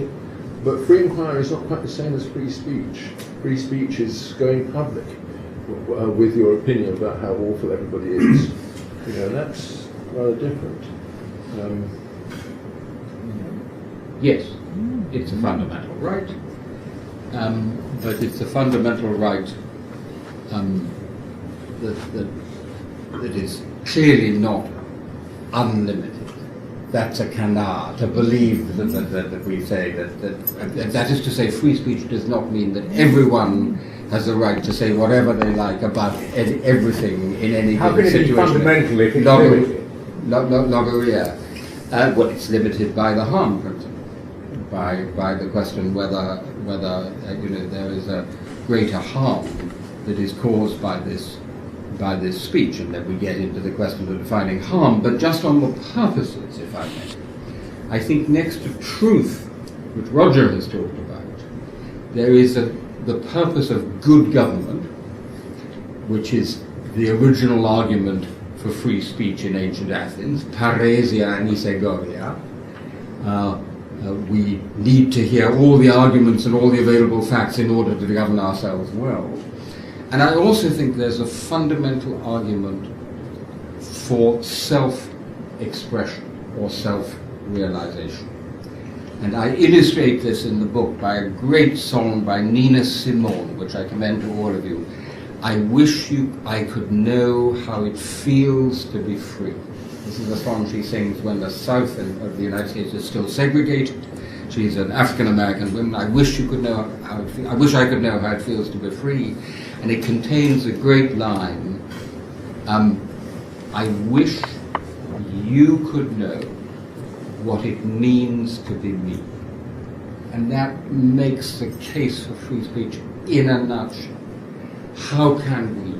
but free inquiry is not quite the same as free speech. Free speech is going public with your opinion about how awful everybody is. You know, that's rather different. Yes, it's a fundamental right, but it's a fundamental right that is clearly not unlimited. That's a canard to believe that we say that is to say, free speech does not mean that everyone has the right to say whatever they like about everything in any How given can it be situation. fundamental if it's limited? Well, it's limited by the harm principle, by the question whether there is a greater harm that is caused by this speech, and then we get into the question of defining harm. But just on the purposes, if I may, I think next to truth, which Roger has talked about, there is the purpose of good government, which is the original argument for free speech in ancient Athens, paresia and isegoria. We need to hear all the arguments and all the available facts in order to govern ourselves well. And I also think there's a fundamental argument for self-expression or self-realization. And I illustrate this in the book by a great song by Nina Simone, which I commend to all of you. I wish I could know how it feels to be free. This is a song she sings when the South of the United States is still segregated. She's an African-American woman. I wish you could know how it feels. I wish I could know how it feels to be free. And it contains a great line. I wish you could know what it means to be me. And that makes the case for free speech in a nutshell. How can we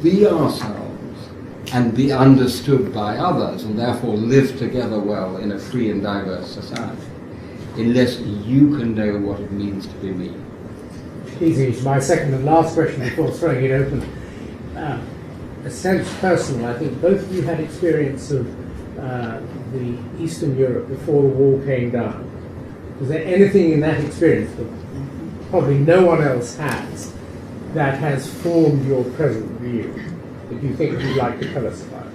be ourselves and be understood by others and therefore live together well in a free and diverse society unless you can know what it means to be me? Easy. My second and last question before throwing it open. A sense personal, I think both of you had experience of the Eastern Europe before the wall came down. Was there anything in that experience that probably no one else has that has formed your present view that you think you'd like to tell us about?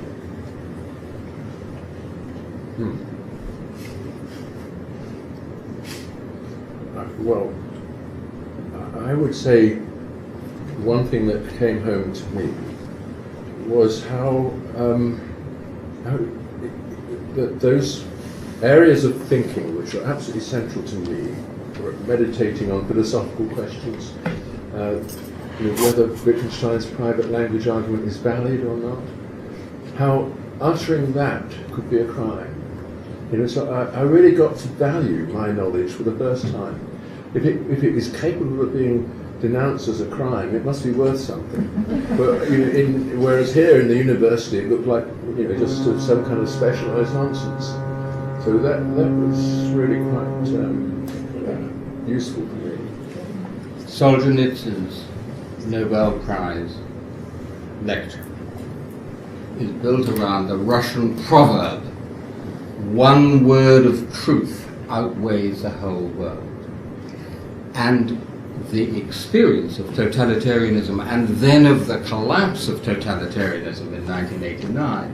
Well, I would say one thing that came home to me was how that those areas of thinking which are absolutely central to me, or meditating on philosophical questions, whether Wittgenstein's private language argument is valid or not, how uttering that could be a crime. So I really got to value my knowledge for the first time. If it is capable of being denounced as a crime, it must be worth something. But whereas here in the university, it looked like just some kind of specialised nonsense. So that was really quite useful for me. Solzhenitsyn's Nobel Prize lecture is built around the Russian proverb, "One word of truth outweighs the whole world." And the experience of totalitarianism and then of the collapse of totalitarianism in 1989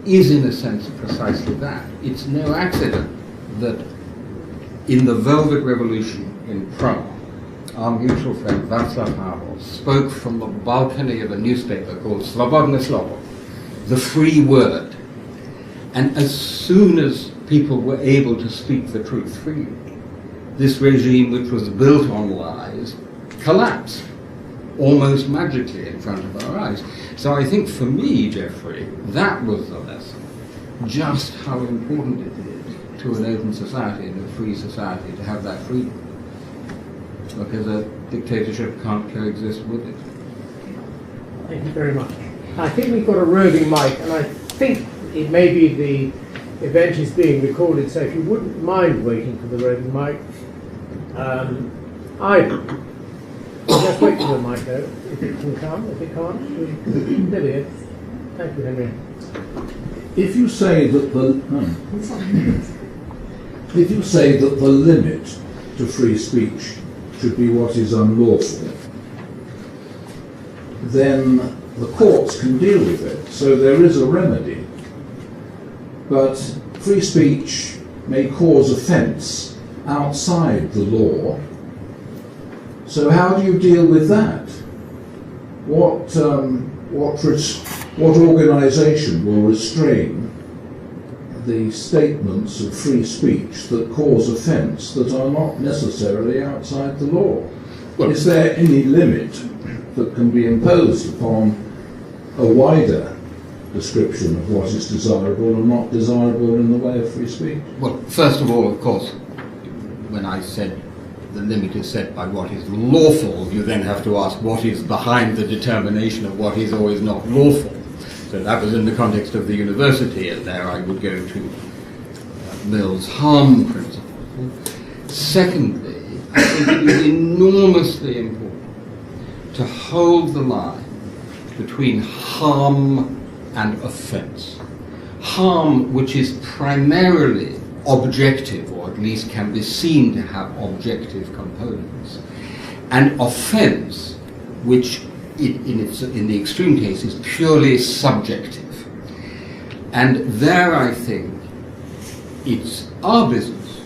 is in a sense precisely that. It's no accident that in the Velvet Revolution in Prague, our mutual friend Václav Havel spoke from the balcony of a newspaper called Svobodne Slovo, the free word. And as soon as people were able to speak the truth freely, this regime, which was built on lies, collapsed almost magically in front of our eyes. So I think for me, Geoffrey, that was the lesson, just how important it is to an open society and a free society to have that freedom, because a dictatorship can't coexist with it. Thank you very much. I think we've got a roving mic, and I think it may be the event is being recorded, so if you wouldn't mind waiting for the roving mic, just wait for the mic though, if it can come. If it can't, there we go. Thank you, Henry. If you say that the limit to free speech should be what is unlawful, then the courts can deal with it, so there is a remedy. But free speech may cause offence outside the law, so how do you deal with that? What organisation will restrain the statements of free speech that cause offence that are not necessarily outside the law? Well, is there any limit that can be imposed upon a wider description of what is desirable and not desirable in the way of free speech? Well, first of all, of course, when I said the limit is set by what is lawful, you then have to ask what is behind the determination of what is or is not lawful. So that was in the context of the university, and there I would go to Mill's harm principle. Secondly, I think it is enormously important to hold the line between harm and offence. Harm, which is primarily objective, or at least can be seen to have objective components, and offence, which in the extreme case is purely subjective. And there I think it's our business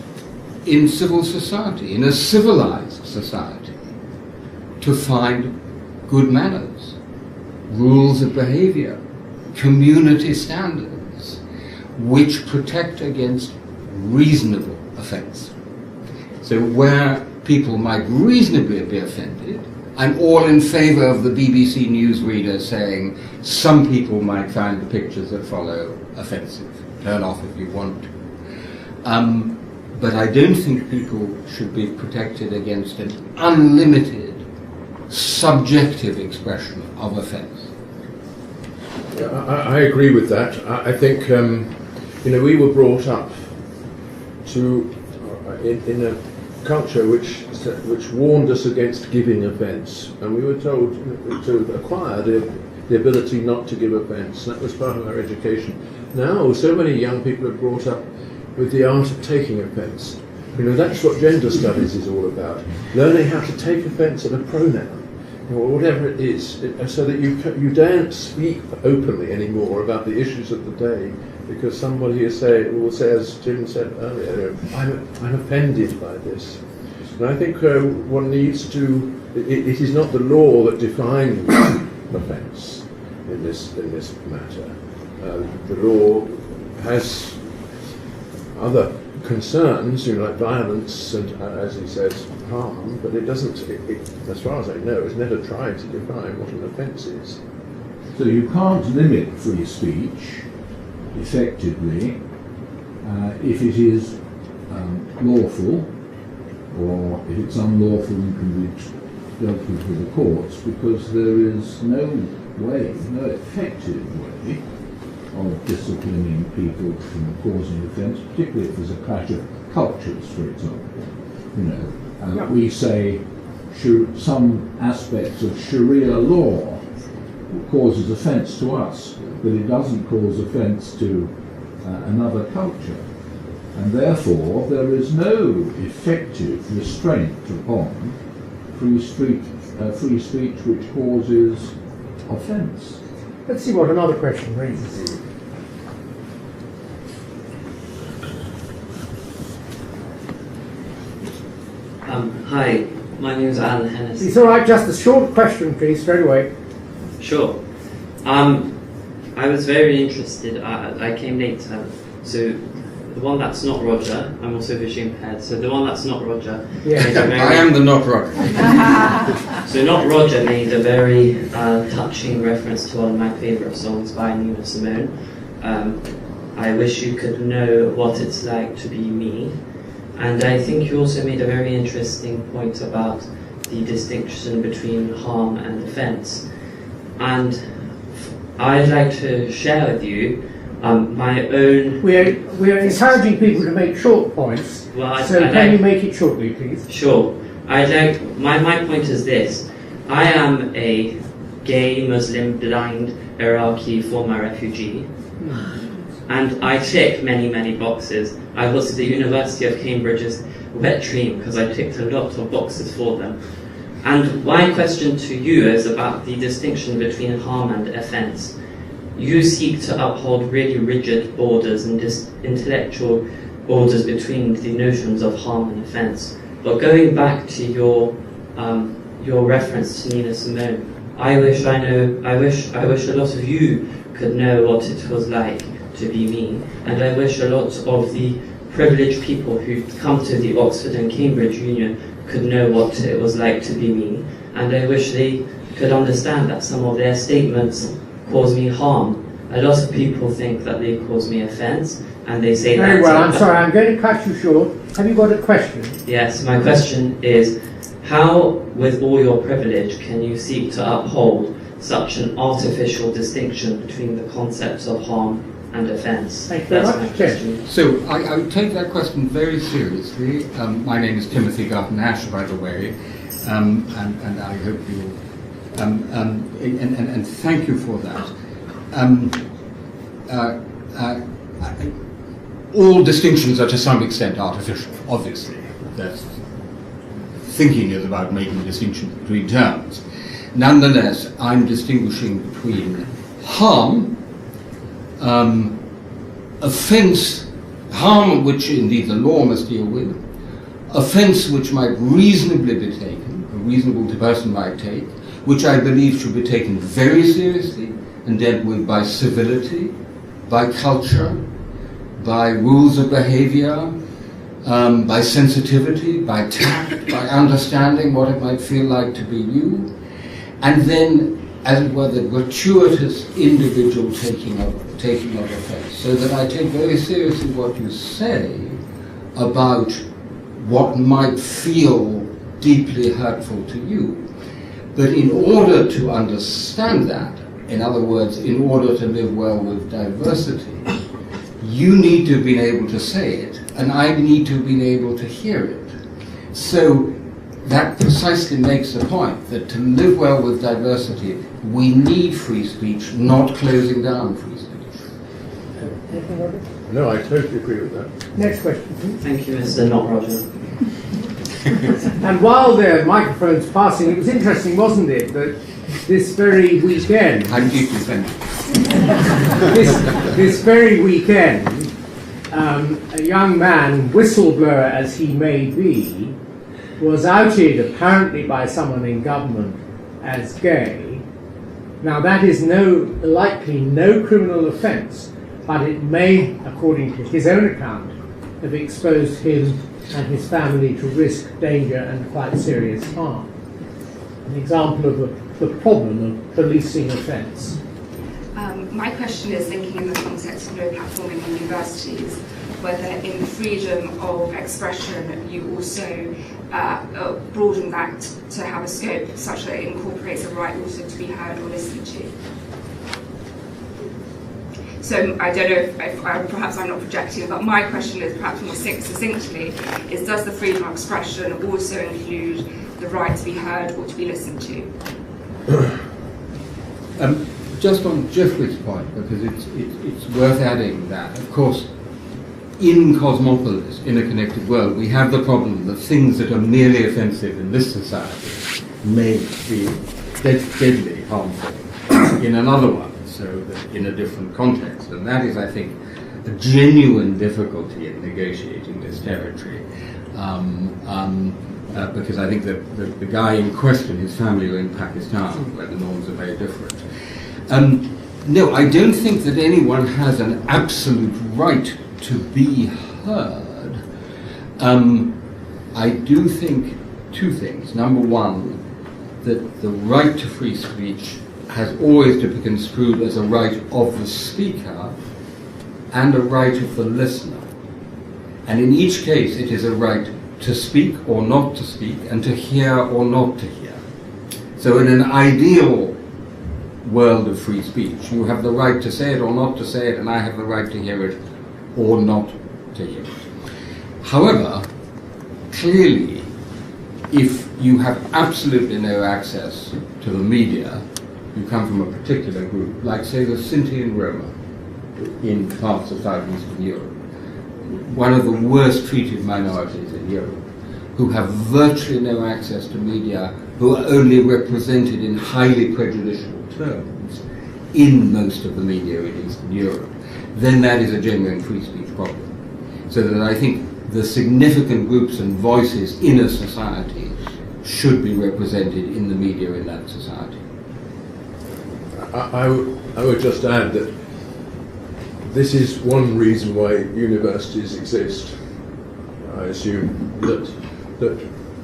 in civil society, in a civilized society, to find good manners, rules of behavior, community standards, which protect against reasonable offence. So where people might reasonably be offended, I'm all in favour of the BBC newsreader saying some people might find the pictures that follow offensive. Turn off if you want to. But I don't think people should be protected against an unlimited subjective expression of offence. Yeah, I agree with that. I think we were brought up to in a culture which warned us against giving offence, and we were told to acquire the ability not to give offence. That was part of our education. Now, so many young people are brought up with the art of taking offence. That's what gender studies is all about. Learning how to take offence at a pronoun, or whatever it is, so that you daren't speak openly anymore about the issues of the day, because somebody will say, as Tim said earlier, I'm offended by this. And I think one needs to. It is not the law that defines offence in this matter. The law has other concerns, like violence and, as he says, harm, but it doesn't, as far as I know, it's never tried to define what an offence is. So you can't limit free speech effectively if it is lawful, or if it's unlawful and can be dealt with the courts, because there is no way, no effective way of disciplining people from causing offence, particularly if there's a clash of cultures, for example. We say some aspects of Sharia law causes offence to us, but it doesn't cause offence to another culture. And therefore, there is no effective restraint upon free speech which causes offence. Let's see what another question raises. Hi, my name is Alan Hennessy. It's all right, just a short question, please, straight away. Sure. I was very interested. I came late, so the one that's not Roger. I'm also visually impaired, so the one that's not Roger. Yeah, I am the not Roger. So not Roger made a very touching reference to one of my favourite songs by Nina Simone. I wish you could know what it's like to be me. And I think you also made a very interesting point about the distinction between harm and offence. And I'd like to share with you my own... We're encouraging people to make short points, can you make it shortly, please? Sure. My point is this. I am a gay, Muslim, blind, Iraqi former refugee. And I tick many, many boxes. I was at the University of Cambridge's wet dream because I ticked a lot of boxes for them. And my question to you is about the distinction between harm and offence. You seek to uphold really rigid borders and intellectual borders between the notions of harm and offence. But going back to your reference to Nina Simone, I wish a lot of you could know what it was like to be me, and I wish a lot of the privileged people who come to the Oxford and Cambridge Union could know what it was like to be me, and I wish they could understand that some of their statements cause me harm. A lot of people think that they cause me offence, and they say that... Very well, I'm sorry, I'm going to cut you short. Have you got a question? Yes, my question is, how, with all your privilege, can you seek to uphold such an artificial distinction between the concepts of harm and offence? Thank you very That's much. my question. So I would take that question very seriously. My name is Timothy Garton Ash, by the way, and I hope you and thank you for that. All distinctions are to some extent artificial, obviously. That's, thinking is about making distinctions between terms. Nonetheless, I'm distinguishing between harm, offence, harm which indeed the law must deal with, offence which might reasonably be taken, a reasonable person might take, which I believe should be taken very seriously and dealt with by civility, by culture, by rules of behaviour, by sensitivity, by tact, by understanding what it might feel like to be you, and then, as it were, the gratuitous individual taking of offence, so that I take very seriously what you say about what might feel deeply hurtful to you. But in order to understand that, in other words, in order to live well with diversity, you need to have been able to say it, and I need to have been able to hear it. So that precisely makes the point that to live well with diversity, we need free speech, not closing down free speech. No, I totally agree with that. Next question, please. Thank you, Mr. Not Roger. And while the microphone's passing, it was interesting, wasn't it, that this very weekend... I'm deeply offended. this very weekend, a young man, whistleblower as he may be, was outed apparently by someone in government as gay. Now that is likely no criminal offence, but it may, according to his own account, have exposed him and his family to risk, danger and quite serious harm. An example of the problem of policing offence. My question is thinking in the context of no platforming in universities, whether in freedom of expression you also broaden that to have a scope such that it incorporates a right also to be heard or listened to. So I don't know if perhaps I'm not projecting, but my question is perhaps more succinctly, is does the freedom of expression also include the right to be heard or to be listened to? Just on Jeffrey's point, because it's worth adding that, of course, in Cosmopolis, in a connected world, we have the problem that things that are merely offensive in this society may be deadly harmful in another one, so that in a different context. And that is, I think, a genuine difficulty in negotiating this territory. Because I think that the guy in question, his family are in Pakistan, where the norms are very different. No, I don't think that anyone has an absolute right to be heard. I do think two things. Number one, that the right to free speech has always to be construed as a right of the speaker and a right of the listener. And in each case, it is a right to speak or not to speak, and to hear or not to hear. So in an ideal world of free speech, you have the right to say it or not to say it, and I have the right to hear it or not to hear it. However, clearly, if you have absolutely no access to the media, you come from a particular group, like say the Sinti and Roma in parts of southeastern Europe, one of the worst treated minorities in Europe, who have virtually no access to media, who are only represented in highly prejudicial terms in most of the media in Eastern Europe, then that is a genuine free speech problem. So that I think the significant groups and voices in a society should be represented in the media in that society. I would just add that this is one reason why universities exist. I assume that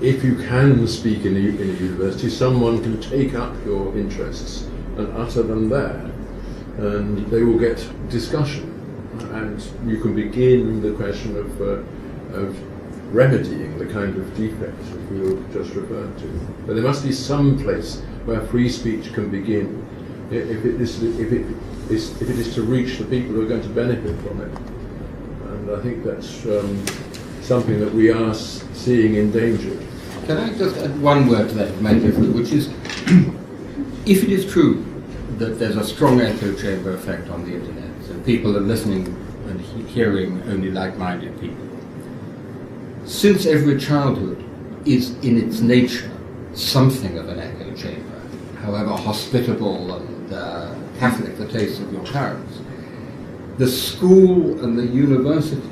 if you can speak in a university, someone can take up your interests and utter them there, and they will get discussion, and you can begin the question of remedying the kind of defects that you just referred to. But there must be some place where free speech can begin, if it is to reach the people who are going to benefit from it. And I think that's something that we are seeing in danger. Can I just add one word to that, which is, if it is true that there's a strong echo chamber effect on the internet, so people are listening and hearing only like-minded people, since every childhood is in its nature something of an echo chamber, however hospitable and Catholic the tastes of your parents, the school and the university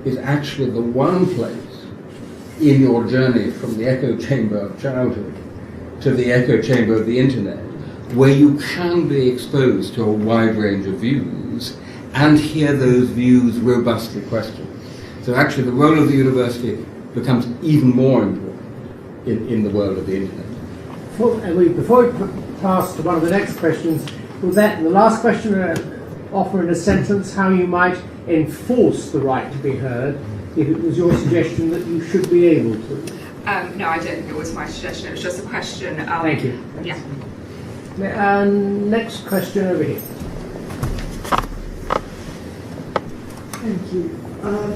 is actually the one place in your journey from the echo chamber of childhood to the echo chamber of the internet, where you can be exposed to a wide range of views and hear those views robustly questioned. So actually the role of the university becomes even more important in the world of the internet. Before we pass to one of the next questions, will the last question offer in a sentence how you might enforce the right to be heard if it was your suggestion that you should be able to? No, I don't think it was my suggestion. It was just a question. Thank you. Yeah. Next question over here. Thank you.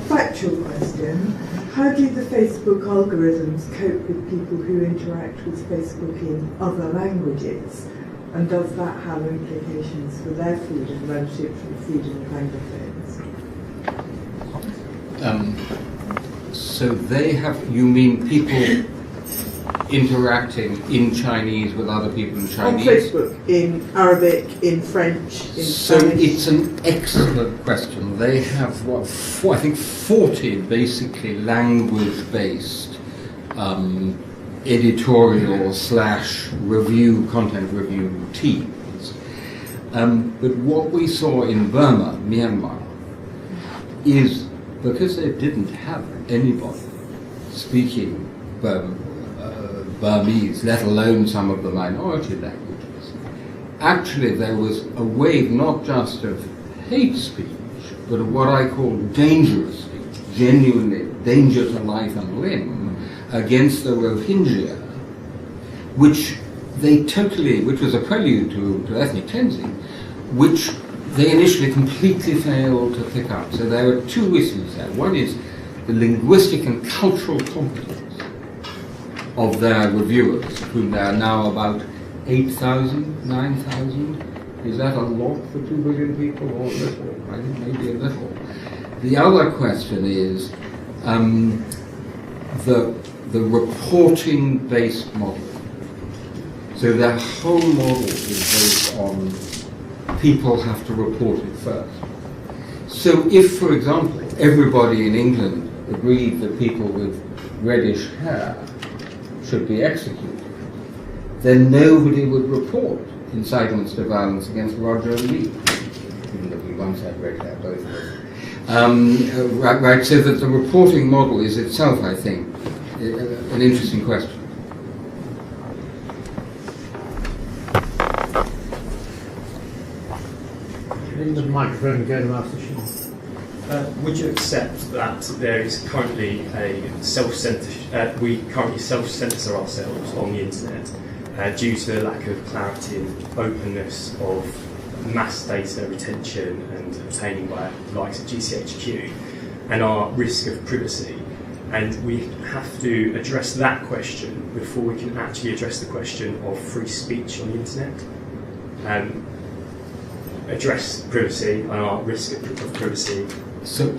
Factual question. How do the Facebook algorithms cope with people who interact with Facebook in other languages? And does that have implications for their freedom relative to the freedom of Anglophons? So they have, you mean people interacting in Chinese with other people in Chinese? On Facebook, in Arabic, in French, in So Spanish. it's an excellent question. They have, I think 40 basically language-based editorial / review, content review teams. But what we saw in Burma, Myanmar, is because they didn't have anybody speaking Burmese, let alone some of the minority languages, actually there was a wave not just of hate speech, but of what I call dangerous speech, genuinely danger to life and limb, against the Rohingya, which was a prelude to ethnic cleansing, which they initially completely failed to pick up. So there are two issues there. One is the linguistic and cultural competence of their reviewers, of whom there are now about 8,000, 9,000. Is that a lot for 2 billion people, or little? I think maybe a little. The other question is the reporting-based model. So their whole model is based on people have to report it first. So if, for example, everybody in England agreed that people with reddish hair should be executed, then nobody would report incitements to violence against Roger and me, even though we once had red hair, both of us. Right, so that the reporting model is itself, I think, an interesting question. In the microphone, go to Master Sheen. Would you accept that there is currently a we currently self-censor ourselves on the internet due to the lack of clarity and openness of mass data retention and obtaining by the likes of GCHQ, and our risk of privacy? And we have to address that question before we can actually address the question of free speech on the internet. Address privacy and our risk of privacy. So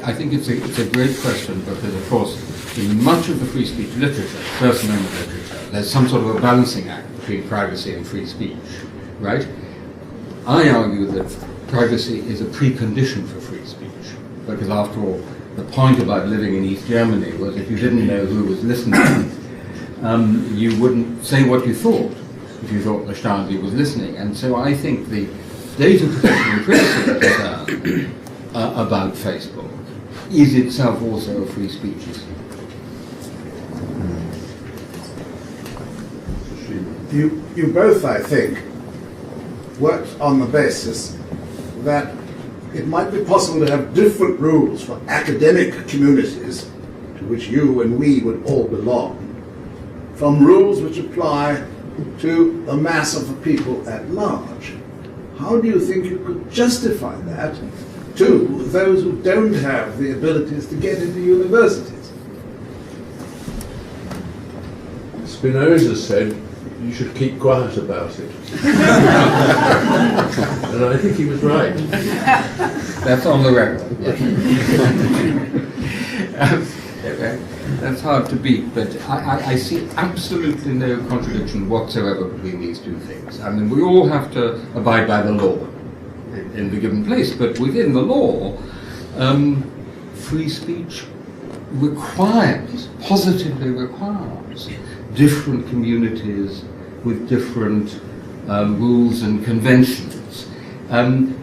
I think it's a great question, because of course in much of the free speech literature, First Amendment literature, there's some sort of a balancing act between privacy and free speech, right? I argue that privacy is a precondition for free speech, because after all, the point about living in East Germany was if you didn't know who was listening, you wouldn't say what you thought if you thought the Stasi was listening. And so I think the data protection and privacy concern about Facebook is itself also a free speech issue. You both, I think, worked on the basis that it might be possible to have different rules for academic communities, to which you and we would all belong, from rules which apply to the mass of the people at large. How do you think you could justify that to those who don't have the abilities to get into universities? Spinoza said you should keep quiet about it. And I think he was right. That's on the record. That's hard to beat, but I see absolutely no contradiction whatsoever between these two things. I mean, we all have to abide by the law in the given place, but within the law, free speech positively requires different communities with different rules and conventions,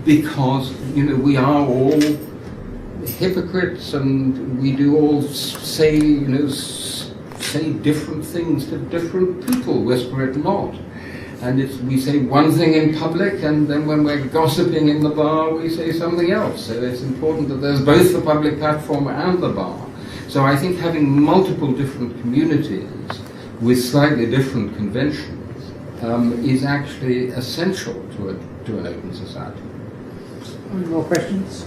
because we are all hypocrites, and we do all say different things to different people, whisper it not. And we say one thing in public, and then when we're gossiping in the bar, we say something else. So it's important that there's both the public platform and the bar. So I think having multiple different communities with slightly different conventions is actually essential to an open society. Any more questions?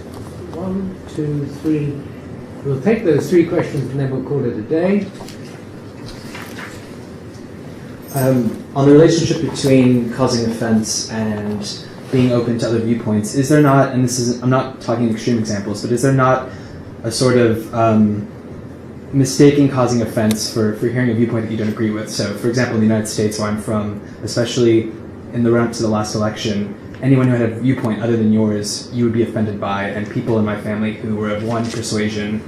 1, 2, 3. We'll take those 3 questions and then we'll call it a day. On the relationship between causing offense and being open to other viewpoints, is there not, and I'm not talking extreme examples, but is there not a sort of mistaking causing offense for hearing a viewpoint that you don't agree with? So, for example, in the United States, where I'm from, especially in the run-up to the last election, anyone who had a viewpoint other than yours, you would be offended by, and people in my family who were of one persuasion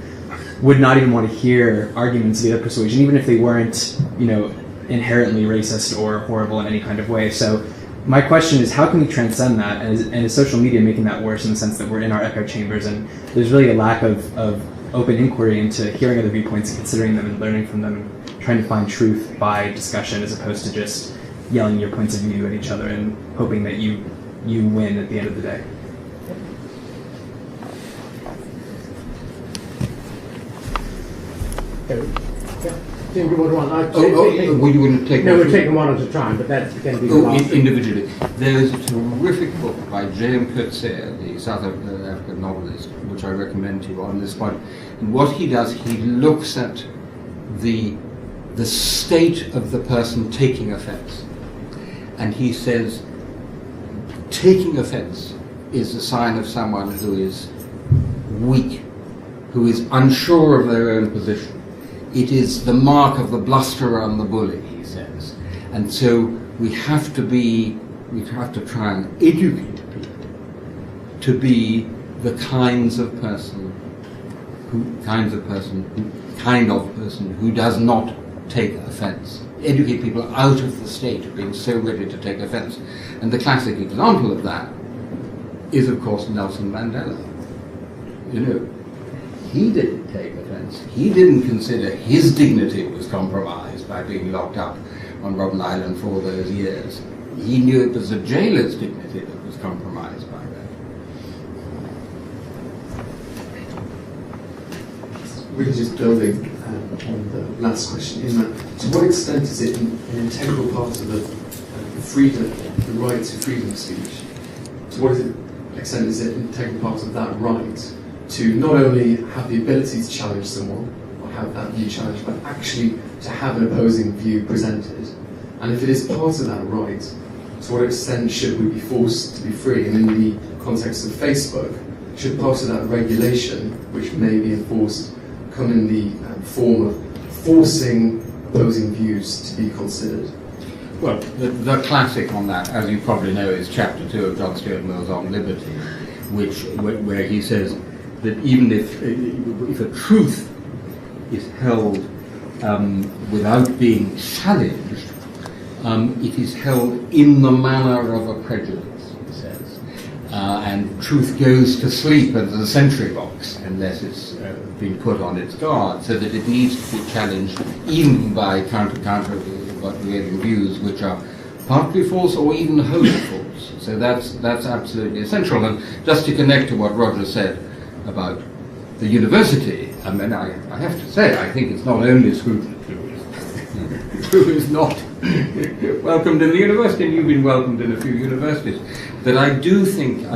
would not even want to hear arguments of the other persuasion, even if they weren't, inherently racist or horrible in any kind of way. So my question is, how can we transcend that? And is social media making that worse in the sense that we're in our echo chambers and there's really a lack of open inquiry into hearing other viewpoints and considering them and learning from them and trying to find truth by discussion as opposed to just yelling your points of view at each other and hoping that you win at the end of the day? Tim, you want one? We wouldn't take No, we're taking one at a time, but that can be the last. Individually. There is a terrific book by J.M. Coetzee, the South African novelist, which I recommend to you on this point. And what he does, he looks at the state of the person taking offence. And he says, taking offence is a sign of someone who is weak, who is unsure of their own position. It is the mark of the blusterer and the bully, he says. And so we have to try and educate people to be the kind of person who does not take offence. Educate people out of the state of being so ready to take offence. And the classic example of that is, of course, Nelson Mandela. You know, he didn't take offence. He didn't consider his dignity was compromised by being locked up on Robben Island for all those years. He knew it was the jailer's dignity that was compromised by that. Really just building on the last question, in that, to what extent is it an integral part of the freedom, the right to freedom of speech? To what extent is it an integral part of that right to not only have the ability to challenge someone or have that view challenged, but actually to have an opposing view presented? And if it is part of that right, to what extent should we be forced to be free? And in the context of Facebook, should part of that regulation, which may be enforced, come in the form of forcing opposing views to be considered? Well, the classic on that, as you probably know, is Chapter 2 of John Stuart Mill's On Liberty, where he says that even if a truth is held without being challenged, it is held in the manner of a prejudice, he says. And truth goes to sleep at the sentry box unless it's been put on its guard, so that it needs to be challenged even by counter-prevailing views which are partly false or even wholly false. So that's absolutely essential. And just to connect to what Roger said about the university, I mean, I have to say, I think it's not only Scruton who is not welcomed in the university, and you've been welcomed in a few universities, that I do think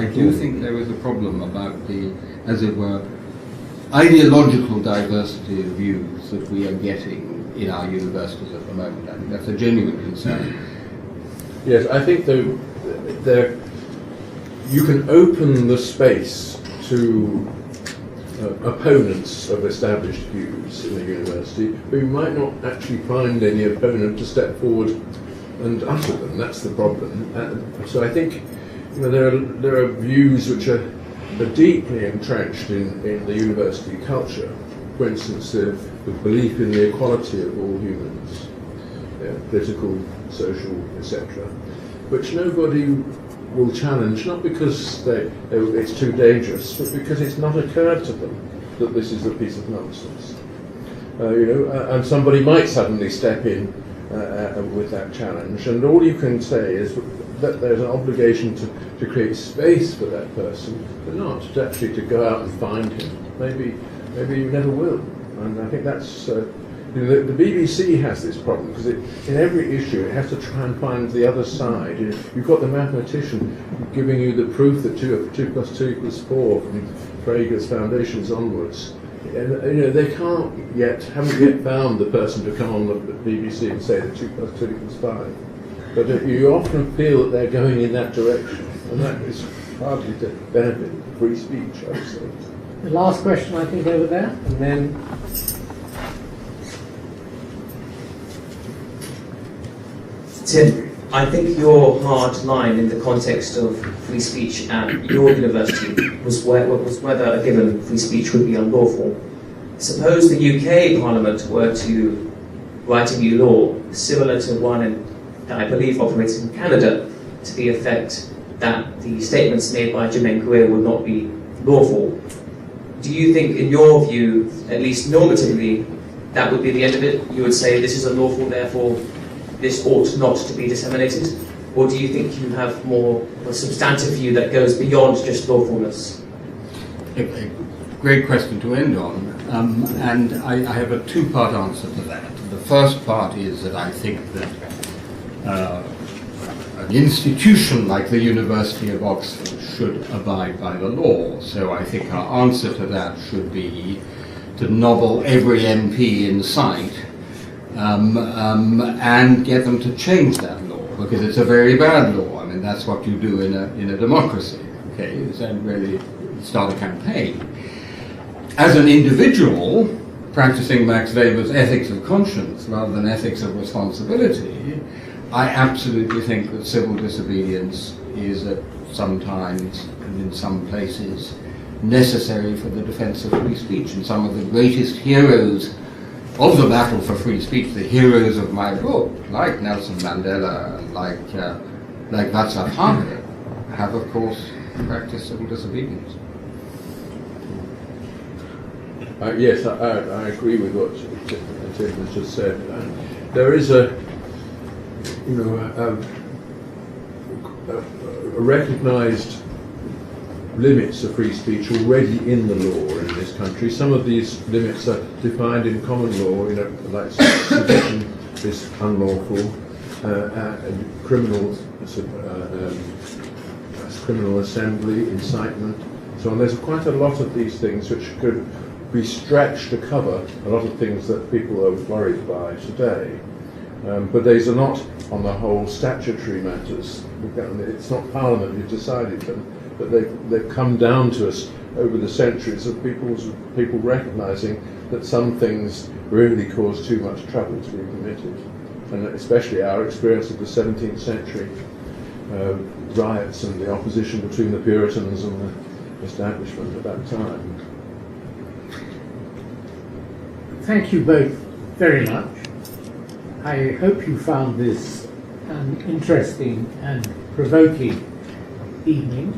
there is a problem about the, as it were, ideological diversity of views that we are getting in our universities at the moment. I think that's a genuine concern. Yes, I think though you can open the space to opponents of established views in the university, but you might not actually find any opponent to step forward and utter them. That's the problem. So I think there are views which are deeply entrenched in the university culture. For instance, the belief in the equality of all humans, political, social, etc., which nobody will challenge, not because it's too dangerous, but because it's not occurred to them that this is a piece of nonsense. And somebody might suddenly step in with that challenge, and all you can say is that there's an obligation to create space for that person, but not actually to go out and find him. Maybe you never will. And I think that's the BBC has this problem, because in every issue it has to try and find the other side. You've got the mathematician giving you the proof that 2 + 2 = 4 from Prager's Foundations onwards. And they haven't yet found the person to come on the BBC and say that 2 + 2 = 5. But you often feel that they're going in that direction, and that is hardly to benefit free speech, I would say. The last question, I think, over there, and then... Tim, I think your hard line in the context of free speech at your university was whether a given free speech would be unlawful. Suppose the UK Parliament were to write a new law similar to one that I believe operates in Canada, to the effect that the statements made by Jermaine Greer would not be lawful. Do you think, in your view, at least normatively, that would be the end of it? You would say this is unlawful, therefore this ought not to be disseminated? Or do you think you have more of a substantive view that goes beyond just lawfulness? A great question to end on, and I have a two-part answer to that. The first part is that I think that an institution like the University of Oxford should abide by the law. So I think our answer to that should be to nobble every MP in sight and get them to change that law, because it's a very bad law. I mean, that's what you do in a democracy. Okay, is then really start a campaign. As an individual, practicing Max Weber's ethics of conscience rather than ethics of responsibility, I absolutely think that civil disobedience is at some times and in some places necessary for the defense of free speech. And some of the greatest heroes of the battle for free speech, the heroes of my book, like Nelson Mandela and like Václav Havel, have of course practiced civil disobedience. Yes, I agree with what Tim has just said. There is a recognised limits of free speech already in the law in this country. Some of these limits are defined in common law, like sedition is unlawful, criminal assembly, incitement, so on. There's quite a lot of these things which could be stretched to cover a lot of things that people are worried by today. But these are not, on the whole, statutory matters. It's not Parliament who's decided them, but they've come down to us over the centuries of people recognising that some things really cause too much trouble to be permitted. And especially our experience of the 17th century riots and the opposition between the Puritans and the establishment at that time. Thank you both very much. I hope you found this an interesting and provoking evening.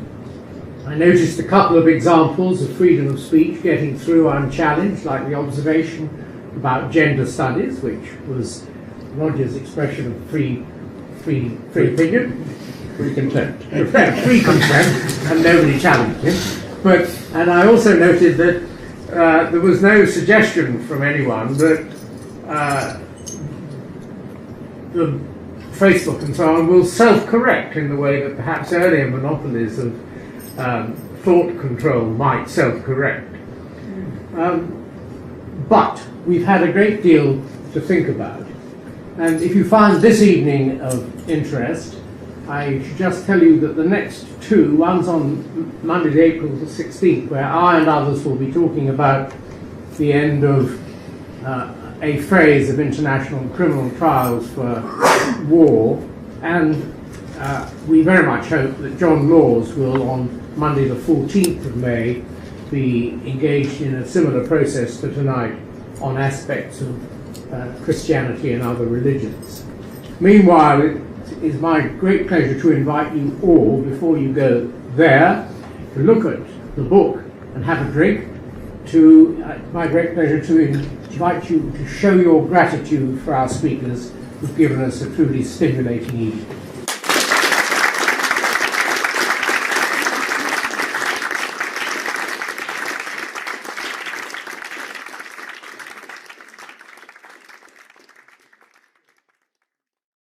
I noticed a couple of examples of freedom of speech getting through unchallenged, like the observation about gender studies, which was Roger's expression of free opinion. Free contempt. Free contempt, and nobody challenged him. And I also noted that there was no suggestion from anyone that the Facebook and so on will self-correct in the way that perhaps earlier monopolies of thought control might self-correct. But we've had a great deal to think about. And if you find this evening of interest, I should just tell you that the next two, one's on Monday, April the 16th, where I and others will be talking about the end of a phase of international criminal trials for war, and we very much hope that John Laws will, on Monday the 14th of May, be engaged in a similar process to tonight on aspects of Christianity and other religions. Meanwhile, it is my great pleasure to invite you all, before you go there, to look at the book and have a drink. My great pleasure to invite you to show your gratitude for our speakers who've given us a truly stimulating evening.